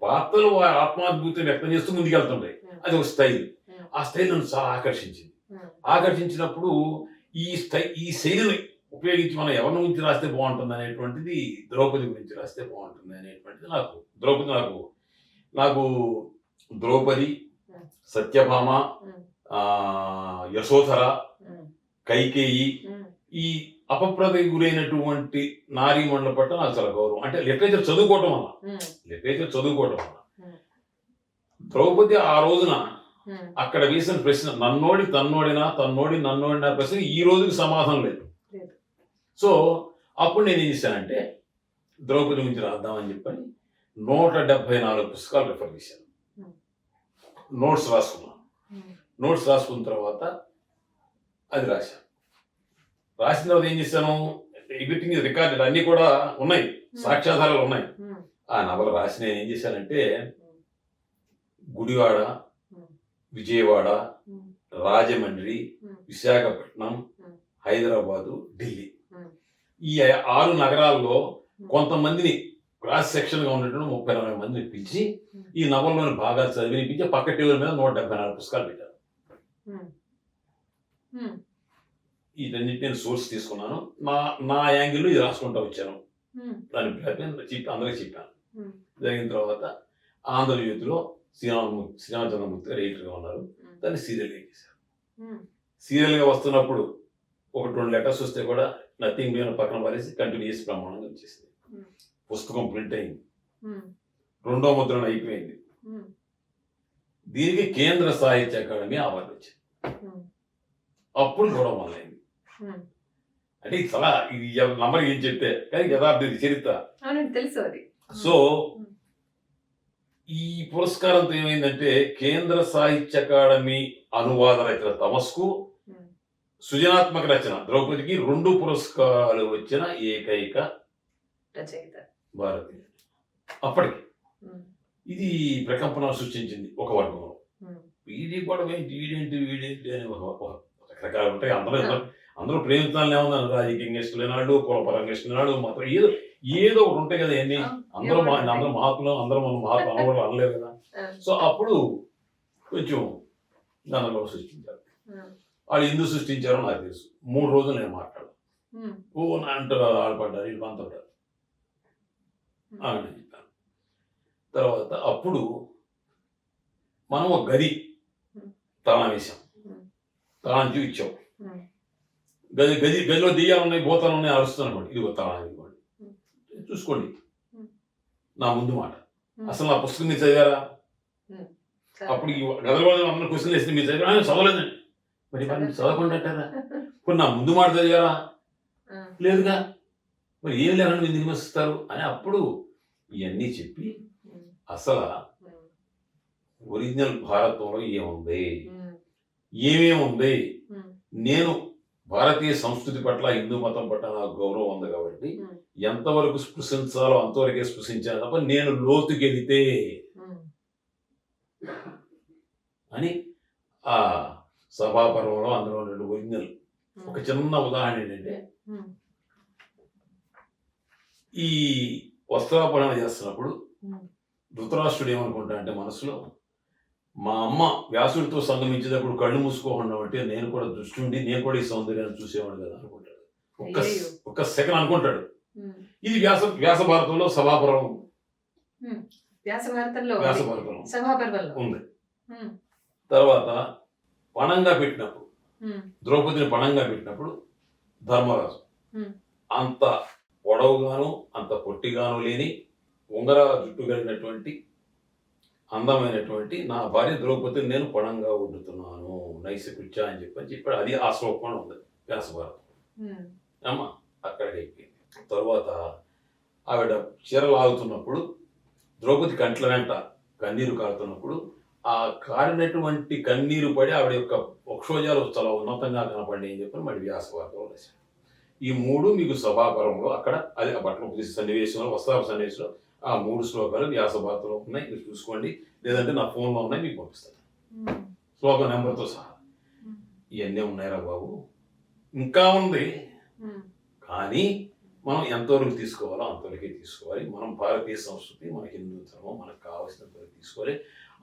పాత్రలు ఆత్మాద్భుతం వ్యక్తం చేస్తూ ముందుకెళ్తుంటాయి. అది ఒక స్టైల్. ఆ స్టైల్ నన్ను చాలా ఆకర్షించింది. ఆకర్షించినప్పుడు ఈ శైలిని ఉపయోగించి మనం ఎవరి గురించి రాస్తే బాగుంటుంది అనేటువంటిది, ద్రౌపది గురించి రాస్తే బాగుంటుంది అనేటువంటిది నాకు ద్రౌపది, సత్యభామ, యశోధర, కైకేయి, ఈ అపప్రదకి గురైనటువంటి నారీమణుల పట్ల నాకు చాలా గౌరవం. అంటే లిటరేచర్ చదువుకోవటం వల్ల ద్రౌపది ఆ రోజున అక్కడ వేసిన ప్రశ్న, నన్నోడి నన్నోడినా ప్రశ్న ఈ రోజుకి సమాధానం లేదు. సో అప్పుడు నేను ఏం చేశానంటే ద్రౌపది గురించి రాద్దామని చెప్పని 174 పుస్తకాలు రిఫర్ చేశాను. నోట్స్ రాసుకున్న తర్వాత అది రాశాను. రాసిన తర్వాత ఏం చేశాను, ఎవ్రీథింగ్ ఇస్ రికార్డెడ్, అన్ని కూడా ఉన్నాయి, సాక్ష్యాధారాలు ఉన్నాయి. ఆ నవల రాసి నేను ఏం చేశానంటే గుడివాడ, విజయవాడ, ఉమ్, రాజమండ్రి, ఉమ్, విశాఖపట్నం, ఉమ్, హైదరాబాదు, ఢిల్లీ. ఉమ్, ఈ 6 నగరాల్లో కొంతమందిని క్రాస్ సెక్షన్ గా ఉన్నటువంటి 30-40 మందిని పిలిచి ఈ నవల్లోని భాగాలు చదివినిపించి పక్క టేబుల్ మీద 174 పుస్తకాలు పెట్టారు. ఉమ్, ఉమ్, వీటన్నిటి నేను సోర్స్ తీసుకున్నాను. నా నా యాంగిల్లో ఇది రాసుకుంటూ వచ్చాను. ఉమ్, దాని ప్రయత్నం అందరికీ చెప్పాను. ఉమ్, జరిగిన తర్వాత ఆంధ్రజ్యోతిలో శ్రీరామచంద్రమూర్తి గారు ఎడిటర్గా ఉన్నారు. దాన్ని సీరియల్గా చేశారు. ఉమ్, సీరియల్గా వస్తున్నప్పుడు 1-2 లెటర్స్ వస్తే కూడా నథింగ్ మీద పక్కన పారేసి కంటిన్యూస్ ప్రమాణంగా వచ్చేసింది. ఉమ్, పుస్తకం ప్రింట్ అయింది. ఉమ్, 2వ ముద్రణ అయిపోయింది. ఉమ్, దీనికి కేంద్ర సాహిత్య అకాడమీ అవార్డు వచ్చింది. ఉమ్, అప్పుడు గొడవ మొదలైంది. ఉమ్. అంటే ఇది నంబర్ ఏం చెప్తే కానీ యథార్థ ఇది చరిత్ర. అవునండి, తెలుసు అది. సో ఈ పురస్కారంతో ఏమైందంటే కేంద్ర సాహిత్య అకాడమీ అనువాద రచన తమస్కు, ఉమ్, సృజనాత్మక రచన ద్రౌపదికి 2 పురస్కారాలు వచ్చిన ఏకైక రచయిత. భారతీయ. అప్పటికి ఉమ్, ఇది ప్రకంపన సృష్టించింది ఒక వర్గంలో. ఉమ్, వీడి కూడా వీడేంటి అని ఒక రకరకాలు ఉంటాయి. అందరూ ప్రేమితాలని ఏమన్నారు, రాజకీయంగా ఇష్టలేనాడు, కులపరంగా ఇష్టలేనాడు, మాత్రం ఏదో ఒకటి ఉంటాయి కదా. ఎన్ని అందరూ మహాత్ములు, అందరూ మన మహాత్మ అనకూడదు అనలేరు కదా. సో అప్పుడు కొంచెం గందరగోళం సృష్టించారు. వాళ్ళు ఎందుకు సృష్టించారో నాకు తెలుసు. 3 రోజులు నేను మాట్లాడాను. ఉమ్, నా అంటూ ఆడపడ్డారు, వీళ్ళు పంతపడ్డారు అని చెప్పాను. తర్వాత అప్పుడు మనం ఒక గది తాళం వేసాం, తాళం చూపించాం. ఉమ్, గదిలో దెయ్యాలు ఉన్నాయి, భూతాలు ఉన్నాయి, అరుస్తున్నాడు. ఇది ఒక తాళం ఇవ్వండి, చూసుకోండి. నా ముందు మాట, అసలు నా పుస్తకం మీరు చదివారా? అప్పుడు ఈ గదలో అందరూ క్వశ్చన్ వేస్తే మీరు చదివారా? చదవలేదండి. మరి వాళ్ళు చదవకుండా అంటారా? ఇప్పుడు నా ముందు మాట చదివారా? లేదుగా. మరి ఏం లేరని ఎందుకు విమర్శిస్తారు అని అప్పుడు ఇవన్నీ చెప్పి అసలు ఒరిజినల్ భారతంలో ఏముంది, ఏమేమి ఉంది, నేను భారతీయ సంస్కృతి పట్ల, హిందూ మతం పట్ల నాకు గౌరవం ఉంది కాబట్టి ఎంతవరకు స్పృశించాలో అంతవరకే స్పృశించాను తప్ప నేను లోతుకెళితే అని ఆ సభాపర్వంలో అందులో 2 ఒరిజినల్. ఒక చిన్న ఉదాహరణ ఏంటంటే, ఈ వస్త్రాపరణ చేస్తున్నప్పుడు ధృతరాష్ట్రుడు ఏమనుకుంటా అంటే మనసులో, మా అమ్మ వ్యాసుడితో సంగమించేటప్పుడు కళ్ళు మూసుకోకుండా అంటే నేను కూడా దృష్టి ఉండి నేను కూడా ఈ సౌందర్యాన్ని చూసేవాడు కదా అనుకుంటాడు. ఒక్క సెకండ్ అనుకుంటాడు. ఇది వ్యాస భారతంలో సభాపర్వం, వ్యాస భారతంలో ఉంది. తర్వాత పణంగా పెట్టినప్పుడు, ద్రౌపదిని పణంగా పెట్టినప్పుడు ధర్మరాజు అంత పొడవుగాను అంత పొట్టిగాను లేని ఉంగరాల జుట్టు కలిగినటువంటి అందమైనటువంటి నా భార్య ద్రౌపదిని నేను పణంగా వండుతున్నాను నైసకృత్య అని చెప్పాడు. అది ఆ శ్లోకంలో ఉంది వ్యాస భారతం. అమ్మ అక్కడికి అయిపోయింది. తర్వాత ఆవిడ చీరలు ఆగుతున్నప్పుడు ద్రౌపది కంట్ల వెంట కన్నీరు కారుతున్నప్పుడు ఆ కారినటువంటి కన్నీరు పడి ఆవిడ యొక్క వక్షోజాలు చాలా ఉన్నతంగా కనపడి అని చెప్పి మరి వ్యాస భారతంలో రాశాడు. ఈ 3 మీకు సభాపరంలో అక్కడ అది బట్టలు తీసే సన్నివేశంలో, వస్త్రాప సన్నివేశంలో ఆ 3 శ్లోకాలు వ్యాస భారతంలో ఉన్నాయి. మీరు చూసుకోండి, లేదంటే నా ఫోన్లో ఉన్నాయి, మీకు పంపిస్తాను శ్లోకం నెంబర్తో సహా. ఇవన్నీ ఉన్నాయిరా బాబు, ఇంకా ఉంది. కానీ మనం ఎంతవరకు తీసుకోవాలో అంతవరకే తీసుకోవాలి. మనం భారతీయ సంస్కృతి, మన హిందూ ధర్మం మనకు కావాల్సినంతవరకు తీసుకోవాలి.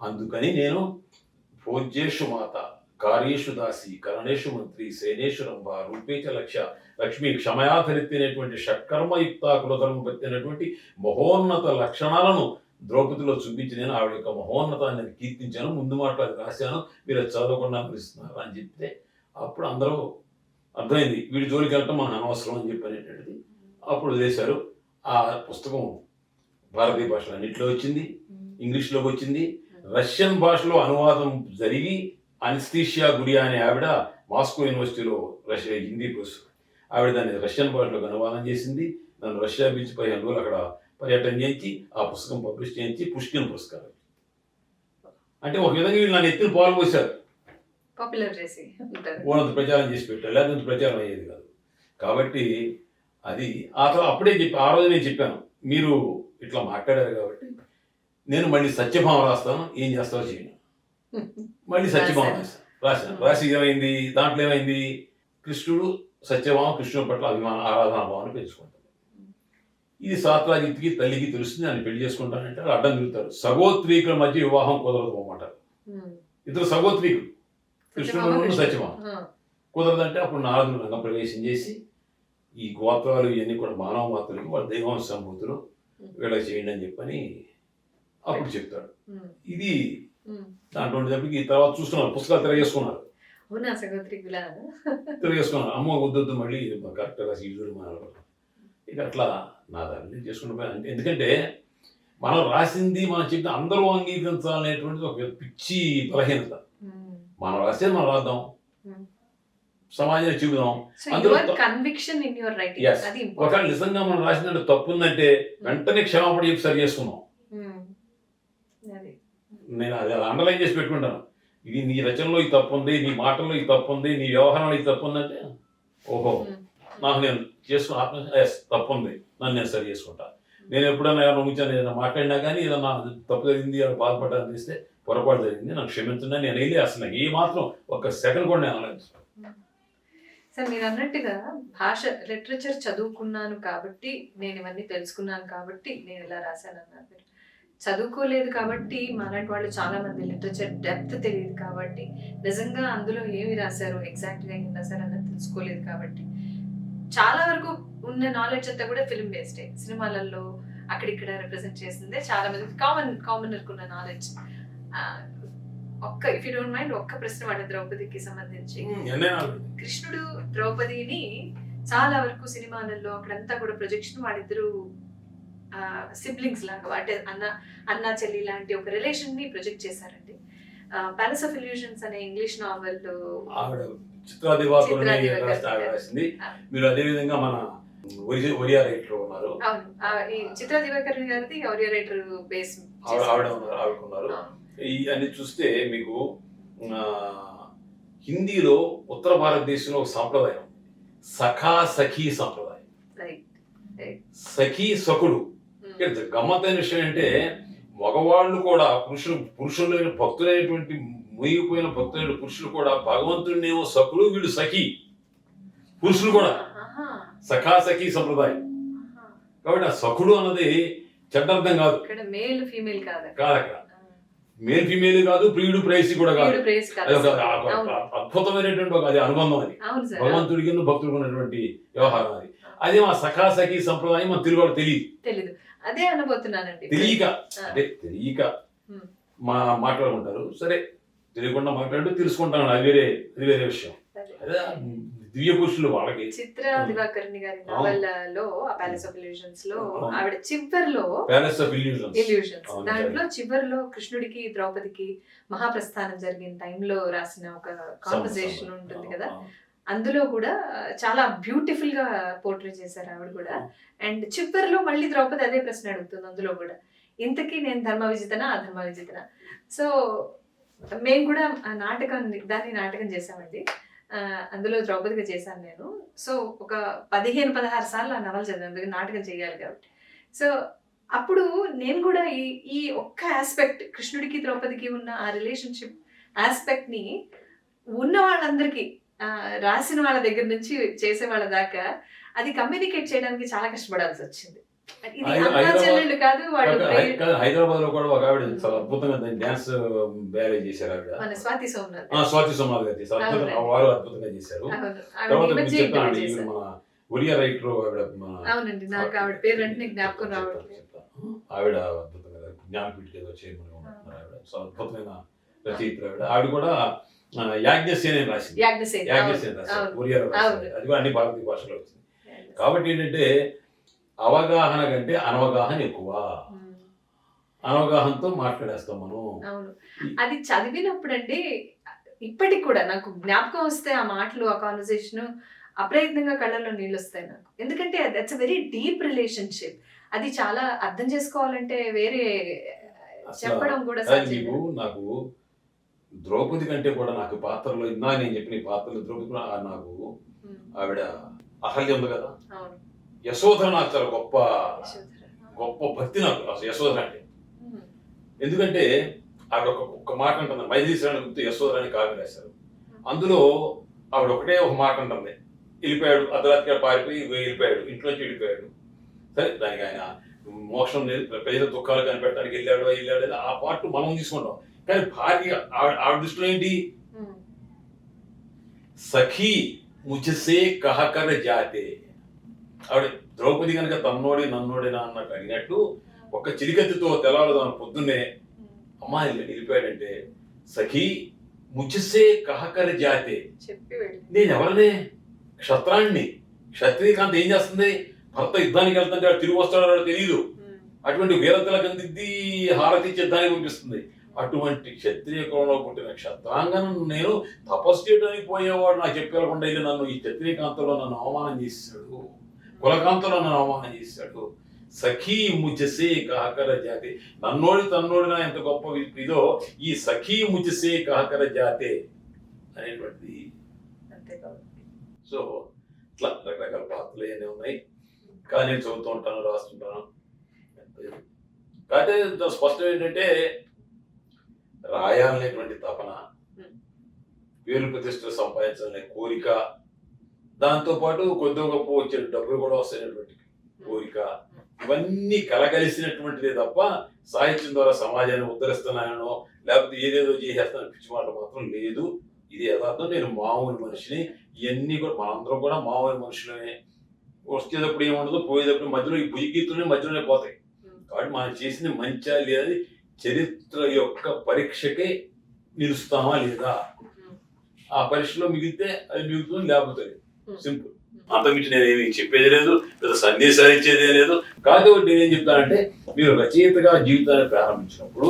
అందుకని నేను భోజ్యేషు మాత, కార్యేషు దాసి, కరణేషు మంత్రి, సేనేషు రంభ, రూపేచ లక్ష్మి, క్షమయాధరిత్తి అనేటువంటి షట్కర్మయుక్త కులధర్మపత్తి అనేటువంటి మహోన్నత లక్షణాలను ద్రౌపదిలో చూపించి నేను ఆవిడ యొక్క మహోన్నతాన్ని కీర్తించాను. ముందు మాటలు అది రాశాను, మీరు అది చదవకుండా పిలుస్తున్నారు అని చెప్తే అప్పుడు అందరూ అర్థమైంది, వీడి జోలికి వెళ్ళటం మనకు అనవసరం అని చెప్పనేటువంటిది. అప్పుడు వదిలేశారు. ఆ పుస్తకం భారతీయ భాషలో అన్నింటిలో వచ్చింది, ఇంగ్లీష్లోకి వచ్చింది, రష్యన్ భాషలో అనువాదం జరిగి అనిస్తీషియా గురియా అనే ఆవిడ మాస్కో యూనివర్సిటీలో హిందీ ప్రొఫెసర్, ఆవిడ దాన్ని రష్యన్ భాషలోకి అనువాదం చేసింది. నన్ను రష్యా బీచ్ 15 రోజులు అక్కడ పర్యటన చేయించి ఆ పుస్తకం పబ్లిష్ చేయించి పుష్కిన్ పురస్కారం. అంటే ఒక విధంగా వీళ్ళు నన్ను ఎత్తున పాలు పోశారు, పాపులర్ చేసి ఓనంత ప్రచారం చేసి పెట్టారు, లేదంత ప్రచారం అయ్యేది కాదు. కాబట్టి అది అప్పుడే ఆ రోజు నేను చెప్పాను, మీరు ఇట్లా మాట్లాడారు కాబట్టి నేను మళ్ళీ సత్యభామ రాస్తాను, ఏం చేస్తారో చేయండి. మళ్ళీ సత్యభామ రాశాను. రాసి ఏమైంది, దాంట్లో ఏమైంది, కృష్ణుడు సత్యభామ కృష్ణుడి పట్ల అభిమాన ఆరాధనా భావాన్ని పెంచుకుంటాడు. ఇది సాత్రాజిత్కి తల్లికి తెలుస్తుంది, ఆయన పెళ్లి చేసుకుంటానంటే వాళ్ళు అడ్డం తిరుగుతారు. సగోత్రీకుల మధ్య వివాహం కుదరదు అన్నమాట. ఇద్దరు సగోత్రీకులు, కృష్ణుడు సత్యభామ. కుదరదంటే అప్పుడు నారదుడు రంగ ప్రవేశం చేసి ఈ గోత్రాలు ఇవన్నీ కూడా మానవ మాత్రలకి వాళ్ళ దైవం సంభూతులు వీళ్ళకి చేయండి అని చెప్పని అప్పుడు చెప్తాడు. ఇది దాంట్లో ఉండేటప్పటికి తర్వాత చూస్తున్నారు, పుస్తకాలు తిరగేసుకున్నారు. తిరగేసుకున్నారు, అమ్మ వద్దొద్దు మళ్ళీ కరెక్ట్గా సీజుడు మన ఇక అట్లా నా దాన్ని చేసుకుంటూ అంటే ఎందుకంటే మనం రాసింది మనం చెప్పిన అందరూ అంగీకరించాలనేటువంటిది ఒక పిచ్చి బలహీనత. మనం రాసేది మనం రాద్దాం, సమాజానికి చూపుదాం. ఒకవేళ నిజంగా మనం రాసినట్టు తప్పు ఉందంటే వెంటనే క్షమాపణ చెప్పి సరి చేసుకున్నాం. నేను అది అండర్లైన్ చేసి పెట్టుకుంటాను. ఇది నీ రచనలో ఈ తప్పు ఉంది, నీ మాటల్లో ఈ తప్పు ఉంది, నీ వ్యవహారంలో ఈ తప్పు ఉందంటే ఓహో నాకు నేను చేసుకున్న ఆత్మ తప్పు ఉంది, నన్ను నేను సరి చేసుకుంటా. నేను ఎప్పుడైనా ఎవరైనా ముచ్చాను ఏదైనా మాట్లాడినా కానీ ఏదన్నా తప్పు జరిగింది అని బాధపడ్డాను చేస్తే పొరపాటు జరిగింది నాకు క్షమించండి నేను వెళ్ళి అసలు నాకు ఏ మాత్రం ఒక సెకండ్ కూడా నేను ఆలోచించాను. సార్ మీరు అన్నట్టుగా భాష లిటరేచర్ చదువుకున్నాను కాబట్టి నేను ఇవన్నీ తెలుసుకున్నాను కాబట్టి నేను ఇలా రాశాను అన్నారు. మీరు చదువుకోలేదు కాబట్టి మాలాంటి వాళ్ళు చాలా మంది లిటరేచర్ డెప్త్ తెలియదు కాబట్టి నిజంగా అందులో ఏమి రాశారు ఎగ్జాక్ట్గా ఏం రాశారు అన్నది తెలుసుకోలేదు కాబట్టి చాలా వరకు ఉన్న నాలెడ్జ్ అంతా కూడా ఫిల్మ్ బేస్డే. సినిమాలలో అక్కడిక్కడ రిప్రజెంట్ చేసిందే చాలా మంది కామనర్కు ఉన్న knowledge. If you don't mind ఒక్క ప్రశ్న వాడి ద్రౌపదికి సంబంధించి. కృష్ణుడు ద్రౌపదిని చాలా వరకు సినిమాలలో అక్కడంతా కూడా ప్రొజెక్షన్ వాళ్ళిద్దరు సిబ్లింగ్స్ లాగా అంటే అన్న చెల్లి లాంటి ఒక రిలేషన్ ని ప్రొజెక్ట్ చేశారండి. ప్యాలెస్ ఆఫ్ ఇల్యూషన్స్ అనే ఇంగ్లీష్ నావెల్ చిత్రా దివాకర్ రాసింది. మీరు అదే విధంగా మన ఒరియా రైటర్ ఉన్నారు. అవును, ఈ చిత్రా దివాకర్ గారిది ఒరియా రైటర్ బేస్ ఆవిడకున్నారు. ఇవన్నీ చూస్తే మీకు హిందీలో ఉత్తర భారతదేశంలో ఒక సాంప్రదాయం సఖా సఖీ సంప్రదాయం. సఖీ సఖుడు గమ్మత్తైన విషయం అంటే మగవాళ్ళు కూడా పురుషులైన భక్తులైనటువంటి మునిగిపోయిన భక్తులైన పురుషులు కూడా భగవంతుడినేమో సఖుడు వీళ్ళు సఖీ, పురుషులు కూడా సఖా సఖీ సంప్రదాయం. కాబట్టి ఆ సఖుడు అన్నది చెడ్డర్థం కాదు, మేల్ ఫీమేల్ కాదు అక్కడ మేల్ ఫీమేల్ కాదు, ప్రియుడు ప్రేయసి కూడా కాదు. అద్భుతమైనటువంటి ఒక అది అనుబంధం, అది భగవంతుడికి భక్తుడికి ఉన్నటువంటి వ్యవహారం. అది అదే మా సఖా సఖీ సంప్రదాయం మన తెలుగు తెలియదు. అదే అనబోతున్నానండి. తెలియక మాట్లాడుకుంటారు. సరే తెలియకుండా మాట్లాడుతూ తెలుసుకుంటాను, అది వేరే విషయం. అదే దివ్య పురుషులు వాళ్ళకి. చిత్రా దివాకర్ని గారి నవలలో ప్యాలెస్ ఆఫ్ ఇల్యూషన్స్ లో ఆవిడ చివర్లో ప్యాలెస్ ఆఫ్ ఇల్యూషన్స్ దాంట్లో చివర్లో కృష్ణుడికి ద్రౌపదికి మహాప్రస్థానం జరిగిన టైంలో రాసిన ఒక కాన్వర్సేషన్ ఉంటుంది కదా, అందులో కూడా చాలా బ్యూటిఫుల్ గా పోర్ట్రే చేశారు ఆవిడ కూడా. అండ్ చివర్లో మళ్ళీ ద్రౌపది అదే ప్రశ్న అడుగుతుంది అందులో కూడా, ఇంతకీ నేను ధర్మ విజితనా అధర్మ విజితనా. సో మేము కూడా దాన్ని నాటకం చేసామండి. అందులో ద్రౌపదిగా చేశాను నేను. సో ఒక 15-16 సార్లు ఆ నవల చదివాను, నాటకం చేయాలి కాబట్టి. సో అప్పుడు నేను కూడా ఈ ఒక్క ఆస్పెక్ట్ కృష్ణుడికి ద్రౌపదికి ఉన్న ఆ రిలేషన్షిప్ ఆస్పెక్ట్ ని ఉన్న వాళ్ళందరికీ రాసిన వాళ్ళ దగ్గర నుంచి చేసే వాళ్ళ దాకా అది కమ్యూనికేట్ చేయడానికి చాలా కష్టపడాల్సి వచ్చింది. హైదరాబాద్ లో కూడా ఒక ఆవిడ చాలా అద్భుతంగా డాన్స్ బ్యారేజ్ చేశారు. ఆవిడ స్వాతి సోమనాథ్ గారు వారు అద్భుతంగా చేశారు. తర్వాత మన ఒరియా రైటర్ ఆవిడ అద్భుతంగా జ్ఞానపీఠకి ఏదో చైర్మన్ గా ఉన్నారు. ఆవిడ చాలా అద్భుతమైన రచయిత్ర. ఆవిడ కూడా యాజ్ఞసేన రాసింది. ఒరియా అది కూడా అన్ని భారతీయ భాషలో వచ్చింది. కాబట్టి ఏంటంటే అవగాహన కంటే అనవగాహన ఎక్కువ. అనవగాహనతో మాట్లాడేస్తాం మనం. అవును, అది చదివినప్పుడు అండి ఇప్పటికి కూడా నాకు జ్ఞాపకం వస్తే ఆ మాటలు, ఆ కాన్వర్సేషన్ అప్రయత్నంగా కళ్ళల్లో నీళ్ళు వస్తాయి నాకు. ఎందుకంటే that's a very deep relationship. అది చాలా అర్థం చేసుకోవాలంటే వేరే చెప్పడం కూడా నాకు ద్రౌపది కంటే కూడా నాకు పాత్రలో నేను చెప్పిన పాత్రలో ద్రౌపది నాకు ఆవిడ అహల్య ఉంది కదా, యశోధర నాకు చాలా గొప్ప భక్తి నాకు అసలు యశోధర అంటే. ఎందుకంటే ఆవిడ ఒక మాట అంటుంది, మైథిలీశ్వరాన్ని గుర్తు యశోధరాని కావ్యం రాశారు. అందులో ఆవిడ ఒకటే ఒక మాట అంటుంది, వెళ్ళిపోయాడు అర్ధరాత్రిగా పారిపోయి వెళ్ళిపోయాడు, ఇంట్లోంచి వెళ్ళిపోయాడు. సరే దానికి ఆయన మోక్షం లేదు, ప్రజల దుఃఖాలు కనిపెట్టడానికి వెళ్ళాడు ఆ పార్ట్ మనం తీసుకుంటాం. కానీ భార్య ఆవిడ దృష్టిలో ఏంటి, సఖీ ముझसे कहकर जाते. ఆవిడ ద్రౌపది కనుక తన్నోడి నన్నోడినా అన్నట్టు అడిగినట్టు ఒక చిలికత్తితో తెల్లవారుదాం పొద్దున్నే అమ్మాయి వెళ్ళిపోయాడంటే, సఖీ ముझसे कहकर जाते, నేను ఎవరనే, క్షత్రాన్ని, క్షత్రియకాంత ఏం చేస్తుంది, భర్త యుద్ధానికి వెళ్తుంటే వాడు తిరిగి వస్తాడో తెలియదు, అటువంటి వీరతలకు అందిద్ది హారతి యుద్ధానికి పంపిస్తుంది. అటువంటి క్షత్రియ కులంలో పుట్టిన క్షత్రాంగను నేను తపస్సు చేయడానికి పోయేవాడు నాకు చెప్పేకుండా ఇది నన్ను ఈ క్షత్రియకాంతలో నన్ను అవమానం చేశాడు, కులకాంతలో నన్ను అవమానం చేశాడు. సఖీ ముझसे कहकर जाते, నన్నోడి తన్నోడినా ఎంత గొప్ప ఇదో ఈ సఖీ ముझसे कहकर जाते అనేటువంటిది. సో ఇట్లా రకరకాల పాత్రలు ఏమైనా ఉన్నాయి, కానీ నేను చదువుతూ ఉంటాను, రాస్తుంటాను. కాకపోతే స్పష్టం ఏంటంటే రాయాలనేటువంటి తపన, పేరు ప్రతిష్టలు సంపాదించాలనే కోరిక, దాంతోపాటు కొద్ది గొప్ప వచ్చే డబ్బులు కూడా వస్తాయనేటువంటి కోరిక, ఇవన్నీ కలగలిసినటువంటిదే తప్ప సాహిత్యం ద్వారా సమాజాన్ని ఉద్ధరిస్తున్నానో లేకపోతే ఏదేదో చేసేస్తానని పిచ్చి మాట మాత్రం లేదు. ఇది యథార్థం. నేను మామూలు మనిషిని. ఇవన్నీ కూడా మనందరం కూడా మామూలు మనుషులనే. వచ్చేటప్పుడు ఏముండదు, పోయేటప్పుడు మధ్యలో ఈ భుజగీతులనే మధ్యలోనే పోతాయి. కాబట్టి మనం చేసింది మంచా లేదా చరిత్ర యొక్క పరీక్షకే నిలుస్తామా లేదా, ఆ పరీక్షలో మిగిలితే అది మిగులుతుంది, లేకపోతే సింపుల్. అంతమించి నేనేమి చెప్పేది లేదు, పెద్ద సందేశాలు ఇచ్చేదే లేదు. కాదు నేనేం చెప్తానంటే, మీరు రచయితగా జీవితాన్ని ప్రారంభించినప్పుడు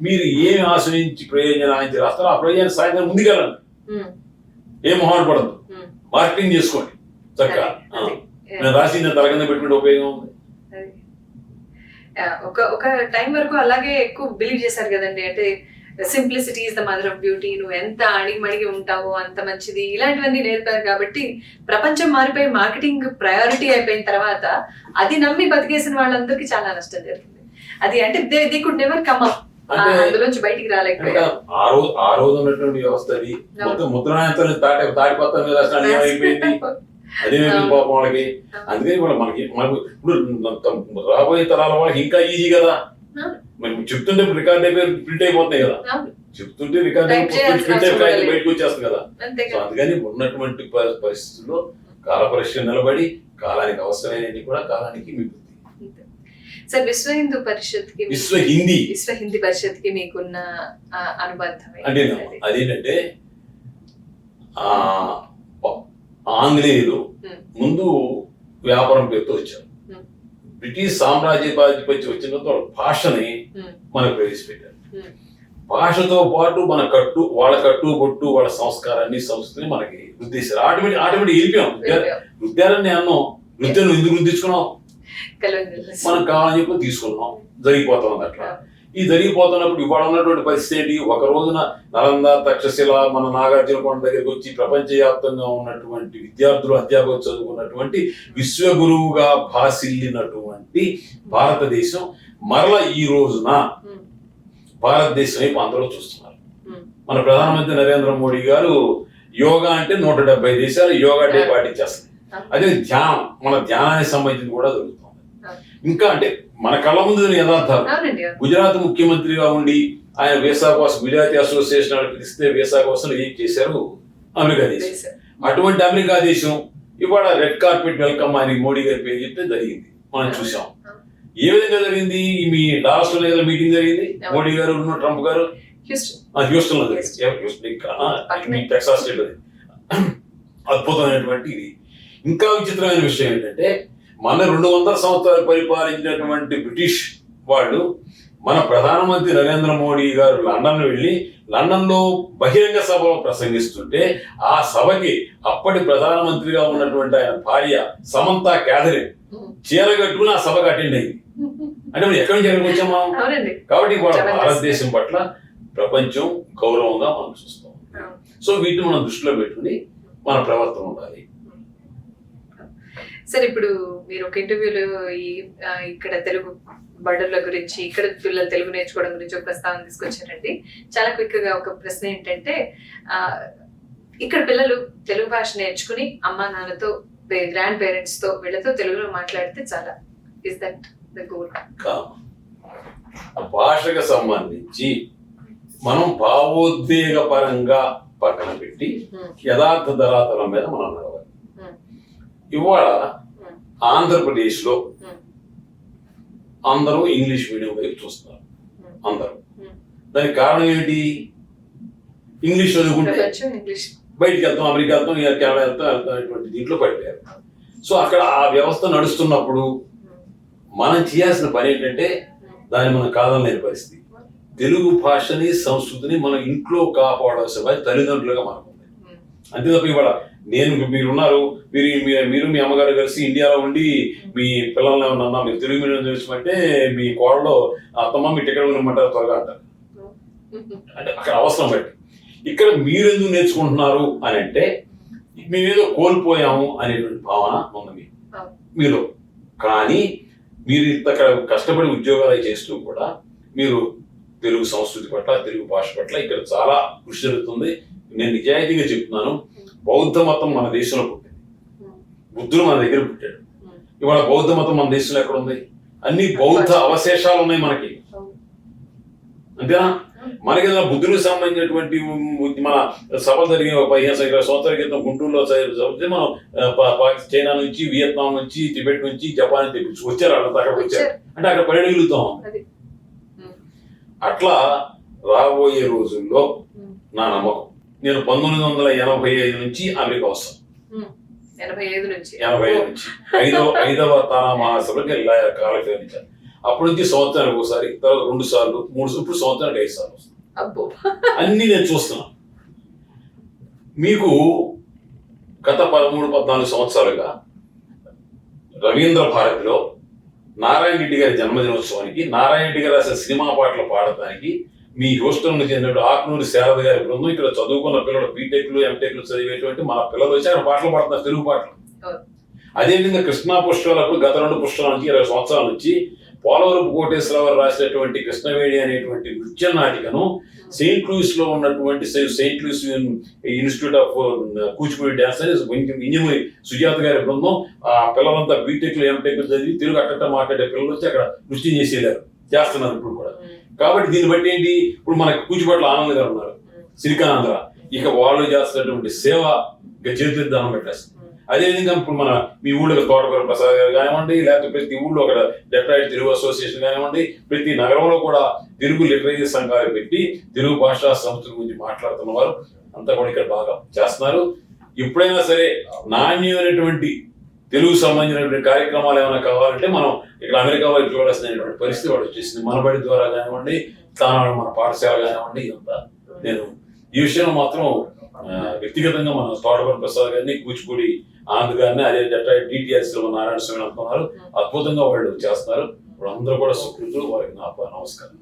మీరు ఏమి ఆశ్రయించి ప్రయోజనాన్ని రాస్తారో ఆ ప్రయోజనాన్ని సాయంత్రం ముందుకెళ్ళండి. ఏం మొహాలు పడదు, మార్కెటింగ్ చేసుకోండి చక్కగా. నేను రాసి నేను తల కింద పెట్టుకుంటే ఉపయోగం ఉంది. ఒక టైం వరకు అలాగే ఎక్కువ బిలీవ్ చేశారు కదండి, అంటే simplicity is the mother of beauty, నువ్వు ఎంత అణిగిమణిగి ఉంటావో అంత మంచిది, ఇలాంటివన్నీ నేర్పారు. కాబట్టి ప్రపంచం మారిపోయి మార్కెటింగ్ ప్రయారిటీ అయిపోయిన తర్వాత అది నమ్మి బతికేసిన వాళ్ళందరికీ చాలా నష్టం జరిగింది. అది అంటే they could never come up, అందులోంచి బయటికి రాలేకపోయారు. ఆ రోజు ఉన్నటువంటి వ్యవస్థ ముద్రణాయంతో తాటిపత్రం మీద అయిపోయింది, అదేమైంది పాపం వాళ్ళకి. అందుకని కూడా మనకు ఇప్పుడు రాబోయే తరాల వాళ్ళకి ఇంకా ఈజీ కదా, మనం చెప్తుంటే రికార్డ్ అయిపోయి ప్రింట్ అయిపోతాయి కదా, చెప్తుంటే రికార్డ్ ప్రింట్ అయిపోయి బయటకు వచ్చేస్తుంది కదా. సో అందుకని ఉన్నటువంటి పరిస్థితుల్లో కాల పరీక్ష నిలబడి కాలానికి అవసరమైనవి కూడా కాలానికి మిగులుతుంది. సార్, విశ్వ హిందూ పరిషత్ కి, విశ్వ హిందీ పరిషత్ కి మీకున్న అనుబంధం అంటే అదేంటంటే, ఆంగ్లేయులు ముందు వ్యాపారం పేరుతో వచ్చారు. బ్రిటిష్ సామ్రాజ్యాధిపత్యం వచ్చిన తర్వాత భాషని మనకు ప్రవేశపెట్టారు. భాషతో పాటు వాళ్ళ కట్టు వాళ్ళ సంస్కారాన్ని సంస్కృతిని మనకి వృద్ధిస్తారు. ఆటోమేటిక్ వెళ్ళిపోయాం. వృద్ధాలని అన్నాం, వృద్ధులను ఎందుకు వృద్ధించుకున్నాం, మనకు కావాలని చెప్పి తీసుకున్నాం, జరిగిపోతుంది. అట్లా ఈ జరిగిపోతున్నప్పుడు ఇవాళ ఉన్నటువంటి పరిస్థితి ఏంటి, ఒక రోజున నలంద, తక్షశిల, మన నాగార్జునకొండ దగ్గరికి వచ్చి ప్రపంచవ్యాప్తంగా ఉన్నటువంటి విద్యార్థులు అధ్యాపకులు చదువుకున్నటువంటి విశ్వగురువుగా భాసిల్లినటువంటి భారతదేశం మరల ఈ రోజున భారతదేశం వైపు అందరూ చూస్తున్నారు. మన ప్రధానమంత్రి నరేంద్ర మోడీ గారు యోగా అంటే 170 దేశాలు యోగా డే పాటించేస్తుంది. అదే ధ్యానం, మన ధ్యానానికి సంబంధించింది కూడా జరుగుతుంది. ఇంకా అంటే మన కళ్ళ ముందు యథార్థాలు. గుజరాత్ ముఖ్యమంత్రిగా ఉండి ఆయన వీసా కోసం గుజరాతీ అసోసియేషన్ పిలిస్తే వీసా కోసం ఏం చేశారు, అమెరికా దేశం. అటువంటి అమెరికా దేశం ఇవాళ రెడ్ కార్పెట్ వెల్కమ్ అని మోడీ గారి పేరు చెప్తే జరిగింది, మనం చూసాం. ఏ విధంగా జరిగింది, మీ డాలస్ లో ఏదో మీటింగ్ జరిగింది, మోడీ గారు ట్రంప్ గారు హ్యూస్టన్ లో జరిగింది, టెక్సాస్ స్టేట్ లో. అద్భుతమైనటువంటి ఇది. ఇంకా విచిత్రమైన విషయం ఏంటంటే, మన 200 సంవత్సరాలు పరిపాలించినటువంటి బ్రిటిష్ వాళ్ళు మన ప్రధానమంత్రి నరేంద్ర మోడీ గారు లండన్ వెళ్ళి లండన్ లో బహిరంగ సభలో ప్రసంగిస్తుంటే ఆ సభకి అప్పటి ప్రధానమంత్రిగా ఉన్నటువంటి ఆయన భార్య సమంతా క్యాథరిన్ చీర కట్టుకుని ఆ సభకు అటెండ్ అయింది. అంటే మనం ఎక్కడి నుంచి ఎక్కడికి వచ్చామా. కాబట్టి ఇవాళ భారతదేశం పట్ల ప్రపంచం గౌరవంగా మనం చూస్తాం. సో వీటిని మనం దృష్టిలో పెట్టుకుని మన ప్రవర్తన ఉండాలి. సార్ ఇప్పుడు మీరు ఒక ఇంటర్వ్యూలో ఇక్కడ తెలుగు బడుల గురించి, ఇక్కడ పిల్లలు తెలుగు నేర్చుకోవడం గురించి ఒక ప్రస్తావన తీసుకొచ్చారండి. చాలా క్విక్ గా ఒక ప్రశ్న ఏంటంటే, ఇక్కడ పిల్లలు తెలుగు భాష నేర్చుకుని అమ్మా నాన్నతో, గ్రాండ్ పేరెంట్స్ తో, వీళ్ళతో తెలుగులో మాట్లాడితే చాలా, ఇస్ దట్ ద గోల్? భాషకు సంబంధించి మనం భావోద్వేగ పరంగా పక్కన పెట్టి యథార్థ ధరాతలం మీద మనం నడవాలి. ఇవాళ ఆంధ్రప్రదేశ్ లో అందరూ ఇంగ్లీష్ మీడియం వైపు చూస్తున్నారు. అందరూ. దానికి కారణం ఏంటి? ఇంగ్లీష్ చదువుకుంటే బయటికి వెళ్తాం, అమెరికా వెళ్తాం, కెనడా వెళ్తాం అటువంటి దీంట్లో పడిపోయారు. సో అక్కడ ఆ వ్యవస్థ నడుస్తున్నప్పుడు మనం చేయాల్సిన పని ఏంటంటే దాన్ని మనం కాదనలేని పరిస్థితి. తెలుగు భాషని, సంస్కృతిని మనం ఇంట్లో కాపాడాల్సిన తల్లిదండ్రులుగా మనకు ఉంది. అంతే తప్ప ఇవాళ మీరున్నారు, మీరు మీ అమ్మగారు కలిసి ఇండియాలో ఉండి మీ పిల్లల్ని ఏమన్నా మీరు తెలుగు మీడియం తెలుసుకుంటే మీ కోడలో అత్తమ్మ మీ టికెట్ కొనిమ్మంటారు త్వరగా అంటారు. అంటే అక్కడ అవసరం బట్టి. ఇక్కడ మీరెందుకు నేర్చుకుంటున్నారు అని అంటే మేమేదో కోల్పోయాము అనేటువంటి భావన ఉంది మీలో. కానీ మీరు ఇంత కష్టపడి ఉద్యోగాలు చేస్తూ కూడా మీరు తెలుగు సంస్కృతి పట్ల, తెలుగు భాష పట్ల ఇక్కడ చాలా కృషి జరుగుతుంది. నేను నిజాయితీగా చెప్తున్నాను, బౌద్ధ మతం మన దేశంలో పుట్టింది, బుద్ధుడు మన దగ్గర పుట్టాడు. ఇవాళ బౌద్ధ మతం మన దేశంలో ఎక్కడ ఉంది? అన్ని బౌద్ధ అవశేషాలు ఉన్నాయి మనకి, అంతేనా? మనకి బుద్ధుడికి సంబంధించినటువంటి మన సభలు జరిగిన 15 సంవత్సరాల క్రితం గుంటూరులో చదివితే మనం చైనా నుంచి, వియత్నాం నుంచి, టిబెట్ నుంచి, జపాన్ తెప్పించి వచ్చారు. వాళ్ళంతా అక్కడికి వచ్చారు అంటే అక్కడ పరిగెలుగుతాం. అట్లా రాబోయే రోజుల్లో నా నమ్మకం, నేను 1985 నుంచి అమెరికా వస్తాను. 85 నుంచి 5వ తానా మహాసభకి కాలఫేరించాను. అప్పటి నుంచి సంవత్సరానికి ఒకసారి, తర్వాత 2 సార్లు, 3 సార్లు, ఇప్పుడు సంవత్సరానికి 5 సార్లు వస్తాను. అన్ని నేను చూస్తున్నాను. మీకు గత 13-14 సంవత్సరాలుగా రవీంద్ర భారతిలో నారాయణ రెడ్డి గారి జన్మదినోత్సవానికి, నారాయణ రెడ్డి గారు రాసిన సినిమా పాటలు పాడటానికి మీ హ్యూస్టన్ నుంచి చెందిన ఆకునూరి శారద గారి బృందం, ఇక్కడ చదువుకున్న పిల్లలు, బీటెక్లు, ఎంటెక్లు చదివేటువంటి మన పిల్లలు వచ్చి అక్కడ పాటలు పాడుతున్నారు, తెలుగు పాటలు. అదేవిధంగా కృష్ణా పుష్కరాలకు గత 2 పుష్కరాల నుంచి 20 సంవత్సరాల నుంచి పోలవరపు కోటేశ్వరరావు రాసినటువంటి కృష్ణవేణి అనేటువంటి నృత్య నాటికను సెయింట్ లూయిస్ లో ఉన్నటువంటి Saint Louis institute of Kuchipudi dance అని ఇంజనీర్ సుజాత గారి బృందం, ఆ పిల్లలంతా బీటెక్లు, ఎంటెక్లు చదివి తెలుగు అట్టట మాట్లాడే పిల్లలు వచ్చి అక్కడ నృత్యం చేస్తున్నారు ఇప్పుడు కూడా. కాబట్టి దీన్ని బట్టి ఏంటి, ఇప్పుడు మనకి కూచిపట్ల ఆనంద్ గారు ఉన్నారు, సిరికానంద్ర, ఇక వాళ్ళు చేస్తున్నటువంటి సేవ ఇక చేతులు దానం పెట్టేస్తారు. అదేవిధంగా ఇప్పుడు మన మీ ఊళ్ళో తోటకూర ప్రసాద్ గారు కానివ్వండి, లేకపోతే ప్రతి ఊళ్ళో ఒక డెట్రాయిట్ తెలుగు అసోసియేషన్ కానివ్వండి, ప్రతి నగరంలో కూడా తెలుగు లిటరేచర్ సంఘాలు పెట్టి తెలుగు భాషా సంస్కృతి గురించి మాట్లాడుతున్న వారు అంతా కూడా ఇక్కడ బాగా చేస్తున్నారు. ఎప్పుడైనా సరే నాణ్యమైనటువంటి తెలుగు సంబంధించినటువంటి కార్యక్రమాలు ఏమైనా కావాలంటే మనం ఇక్కడ అమెరికా వైపు చూడాల్సినటువంటి పరిస్థితి వాడు వచ్చేసింది. మన బడి ద్వారా కానివ్వండి, స్థానాలు మన పాఠశాల కానివ్వండి, ఇదంతా. నేను ఈ విషయంలో మాత్రం వ్యక్తిగతంగా మన తోటకూర ప్రసాద్ గారిని, కూచిపూడి ఆనంద్ గారిని, అదే డిటిఆర్సీ లో నారాయణ స్వామి అనుకున్నారు, అద్భుతంగా వాళ్ళు చేస్తున్నారు. ఇప్పుడు అందరూ కూడా సుకృతులు, వారికి నా నమస్కారం.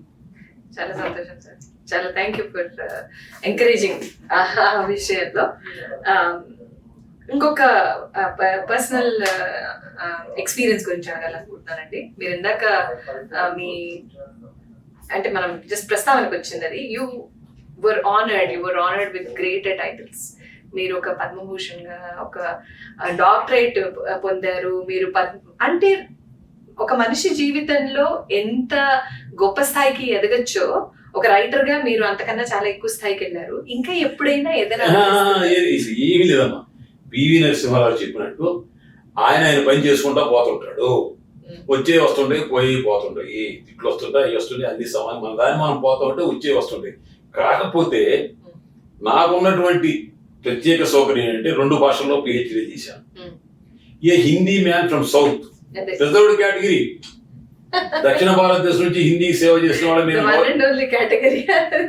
చాలా సంతోషం సార్, చాలా థ్యాంక్ యూ ఫర్ ఎంకరేజింగ్ ఆ విషయంలో. ఇంకొక పర్సనల్ ఎక్స్పీరియన్స్ గురించి అడగాలనుకుంటున్నానండి. మీరు ఇందాక మీ అంటే మనం జస్ట్ ప్రస్తావనకు వచ్చింది అది, you were honored with great titles. మీరు ఒక పద్మభూషణ్ గా, ఒక డాక్టరేట్ పొందారు. మీరు అంటే ఒక మనిషి జీవితంలో ఎంత గొప్ప స్థాయికి ఎదగచ్చో ఒక రైటర్ గా మీరు అంతకన్నా చాలా ఎక్కువ స్థాయికి వెళ్ళారు. ఇంకా ఎప్పుడైనా ఏదైనా ఏమీ లేదమ్మా, పివి నరసింహారావు చెప్పినట్టు ఆయన పని చేసుకుంటా పోతుంటాడు. వచ్చే వస్తుంటాయి, పోయి పోతుంటాయి, తిట్లు వస్తుంటాయి, అవి వస్తుంటాయి, అన్ని సమానం. మన దాన్ని మనం పోతా ఉంటే వచ్చే వస్తుంటాయి. కాకపోతే నాకున్నటువంటి ప్రత్యేక సౌకర్యం ఏంటంటే 2 భాషల్లో పిహెచ్డీ చేశాను. A Hindi man from south, reserved category. దక్షిణ భారతదేశం నుంచి హిందీ సేవ చేసిన వాళ్ళు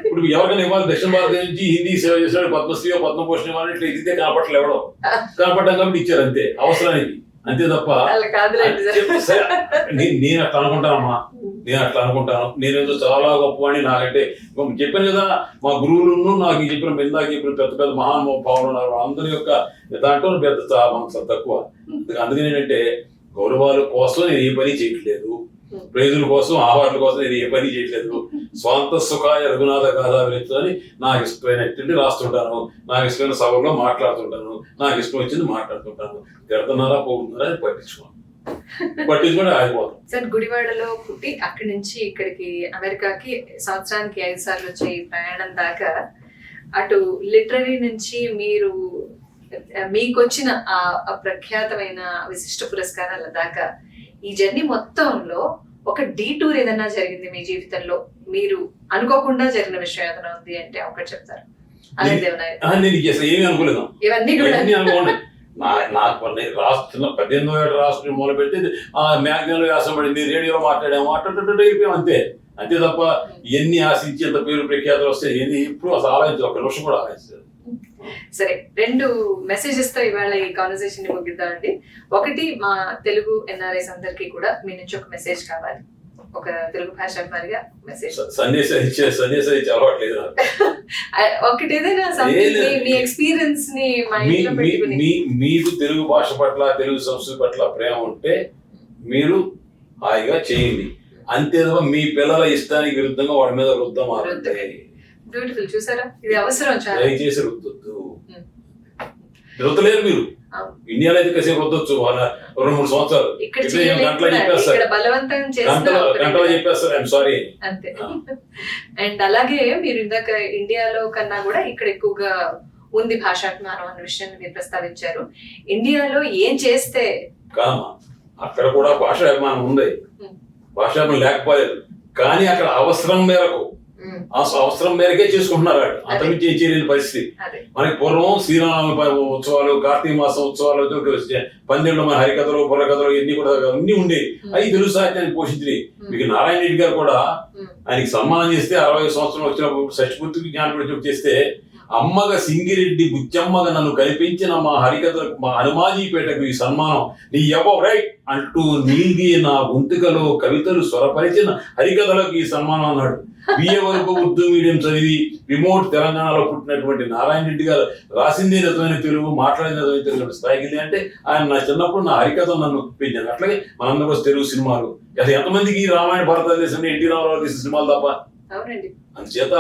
ఇప్పుడు ఎవరికైనా ఇవ్వాలి, దక్షిణ భారతదేశం నుంచి హిందీ సేవ చేసిన పద్మశ్రీ, పద్మభూషణ్ ఇవ్వాలంటే ఇదే కనపట్లేదు, ఎవడో కనపడ్డాం కాబట్టి ఇచ్చారు అంతే అవసరానికి. అంతే తప్ప అలా కాదులేండి సార్. చెప్పు సరే, నేను అట్లా అనుకుంటానమ్మా, నేను అట్లా అనుకుంటాను, నేనేదో చాలా గొప్పవాడిని నాకంటే చెప్పాను కదా, మా గురువులను నాకు చెప్పిన ఇందాక చెప్పిన పెద్ద పెద్ద మహానుభావులు ఉన్నారు, అందరి యొక్క దాంట్లో పెద్ద మనసు తక్కువ. అందుకని ఏంటంటే గౌరవాల కోసం నేను ఏ పని చేయట్లేదు, ప్రైజుల కోసం అవార్డుల కోసం నేను ఏ పని చేయట్లేదు. స్వాంత సుఖాయ రఘునాథ గాథ అని నాకు ఇష్టమైనట్టు రాస్తుంటాను, నాకు ఇష్టమైన సభలో మాట్లాడుతుంటాను, నాకు ఇష్టం వచ్చింది మాట్లాడుతుంటాను. తిడుతున్నారా పోతున్నారా అని పట్టించుకొని ఆగిపోతాం. సార్ గుడివాడలో పుట్టి అక్కడి నుంచి ఇక్కడికి అమెరికాకి సంవత్సరానికి 5 సార్లు వచ్చే ఈ ప్రయాణం దాకా అటు లిటరరీ నుంచి మీరు మీకు వచ్చిన ఆ ప్రఖ్యాతమైన విశిష్ట పురస్కారాల దాకా ఈ జర్నీ మొత్తంలో ఒక డీటూర్ ఏదైనా జరిగింది మీ జీవితంలో, మీరు అనుకోకుండా జరిగిన విషయం ఏదైనా ఉంది అంటే ఒకటి చెప్తారు? అనేది నేను అసలు ఏమీ అనుకోలేదు, ఇవన్నీ కూడా అనుకోండి. నాకు రాస్తున్న 18వ ఏట రాష్ట్రం మొదలు పెట్టి మ్యాగజైన్లో వ్యాసం పడింది, రేడియోలో మాట్లాడాము, అయిపోయాం అంతే. అంతే తప్ప ఎన్ని ఆశించి ఎంత పేరు ప్రఖ్యాతలు వస్తాయి ఎన్ని ఇప్పుడు అసలు ఆలోచించారు, ఒక నిమిషం కూడా ఆలోచించారు. సరే, 2 మెసేజెస్ తో ఇవాళ ఈ కాన్వర్సేషన్ ని ముగిద్దామండి. ఒకటి, మా తెలుగు ఎన్ఆర్ఐస్ అందరికీ కూడా మీ నుంచి ఒక మెసేజ్ కావాలి, ఒక తెలుగు భాష అభిమానిగా మెసేజ్. సన్యాసం ఇచ్చే అలవాట్లేదు ఒకటి ఏదైనా మీ ఎక్స్పీరియన్స్ ని మీకు తెలుగు భాష పట్ల తెలుగు సంస్కృతి పట్ల ప్రేమ ఉంటే మీరు హాయిగా చేయండి, అంతే తప్ప మీ పిల్లల ఇష్టానికి విరుద్ధంగా వాడి మీద రుద్దం బ్యూటిఫుల్. చూసారా, ఇది అవసరం. దయచేసి రుద్దొద్దు, రుద్దలేరు మీరు. ఇండియాలో అయితే కాసేపు రుద్దొచ్చు, 2-3 సంవత్సరాలు గంటలో చెప్పేస్తారు ఐఎమ్ సారీ అంతే. అండ్ అలాగే మీరు ఇందాక ఇండియాలో కన్నా కూడా ఇక్కడ ఎక్కువగా ఉంది భాషాభిమానం అన్న విషయాన్ని మీరు ప్రస్తావించారు. ఇండియాలో ఏం చేస్తే కాదమ్మా, అక్కడ కూడా భాషాభిమానం ఉంది, భాషాభిమానం లేకపోలేదు, కానీ అక్కడ అవసరం మేరకు అవసరం మేరకే చేసుకుంటున్నారు వాళ్ళు, అంతమించి ఏం చేయలేని పరిస్థితి. మనకి పూర్వం శ్రీరామనవమి ఉత్సవాలు, కార్తీక మాసం ఉత్సవాలు, పందెండు మన హరికథలు బుర్రకథలు ఇవన్నీ కూడా అన్ని ఉండేవి, అవి తెలుగు సాహిత్యాన్ని పోషించినాయి. మీకు నారాయణ రెడ్డి గారు కూడా ఆయనకి సన్మానం చేస్తే 60 సంవత్సరం వచ్చినప్పుడు షష్టిపూర్తికి జ్ఞానపీఠం చేస్తే, అమ్మగా సింగిరెడ్డి బుచ్చమ్మగా నన్ను కల్పించిన మా హరికథలకు మా హనుమాజీపేటకు ఈ సన్మానం నీ ఎవో రైట్ అంటూ నీది నా గొంతుకలో కవితలు స్వరపరిచిన హరికథలకు ఈ సన్మానం అన్నాడు. బిఏ వరకు ఉర్దూ మీడియం చదివి రిమోట్ తెలంగాణలో పుట్టినటువంటి నారాయణ రెడ్డి గారు రాసిందే నిజమైన తెలుగు, మాట్లాడిన నిజమైన తెలుగు స్థాయికి అంటే ఆయన నా చిన్నప్పుడు నా హరికథ నన్ను పెంచాను. అట్లాగే మనందరూ తెలుగు సినిమాలు అసలు ఎంతమందికి రామాయణ భారతదేశం ఎన్టీ రామారావు తీసిన సినిమాలు తప్ప. అందుచేత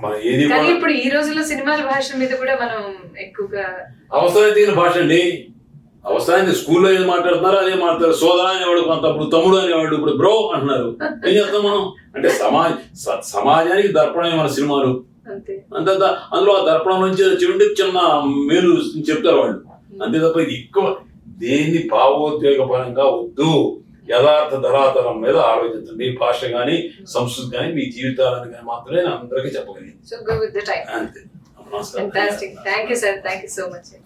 మనం ఏది ఇప్పుడు ఈ రోజుల్లో సినిమాల భాష మీద కూడా మనం ఎక్కువగా అవసరమైన భాష అండి, అవసరాన్ని స్కూల్లో ఏది మాట్లాడుతున్నారో అదే మాట్లాడతారు. సోదరా అనేవాడు కొంతప్పుడు, తమ్ముడు అనేవాడు ఇప్పుడు బ్రో అంటున్నారు. ఏం చేస్తాం మనం అంటే సమాజానికి దర్పణమే మన సినిమాలు అంత. అందులో ఆ దర్పణం నుంచి చిన్న మేలు చెప్తారు వాళ్ళు, అంతే తప్ప ఇది ఎక్కువ దేన్ని భావోద్వేగపరంగా వద్దు. యథార్థ ధరాతరం మీద ఆలోచించండి. భాష కానీ సంస్కృతి కానీ మీ జీవితాలను కానీ మాత్రమే అందరికీ చెప్పగలిగింది. అంతే. Fantastic. Thank you, sir. Thank you so much.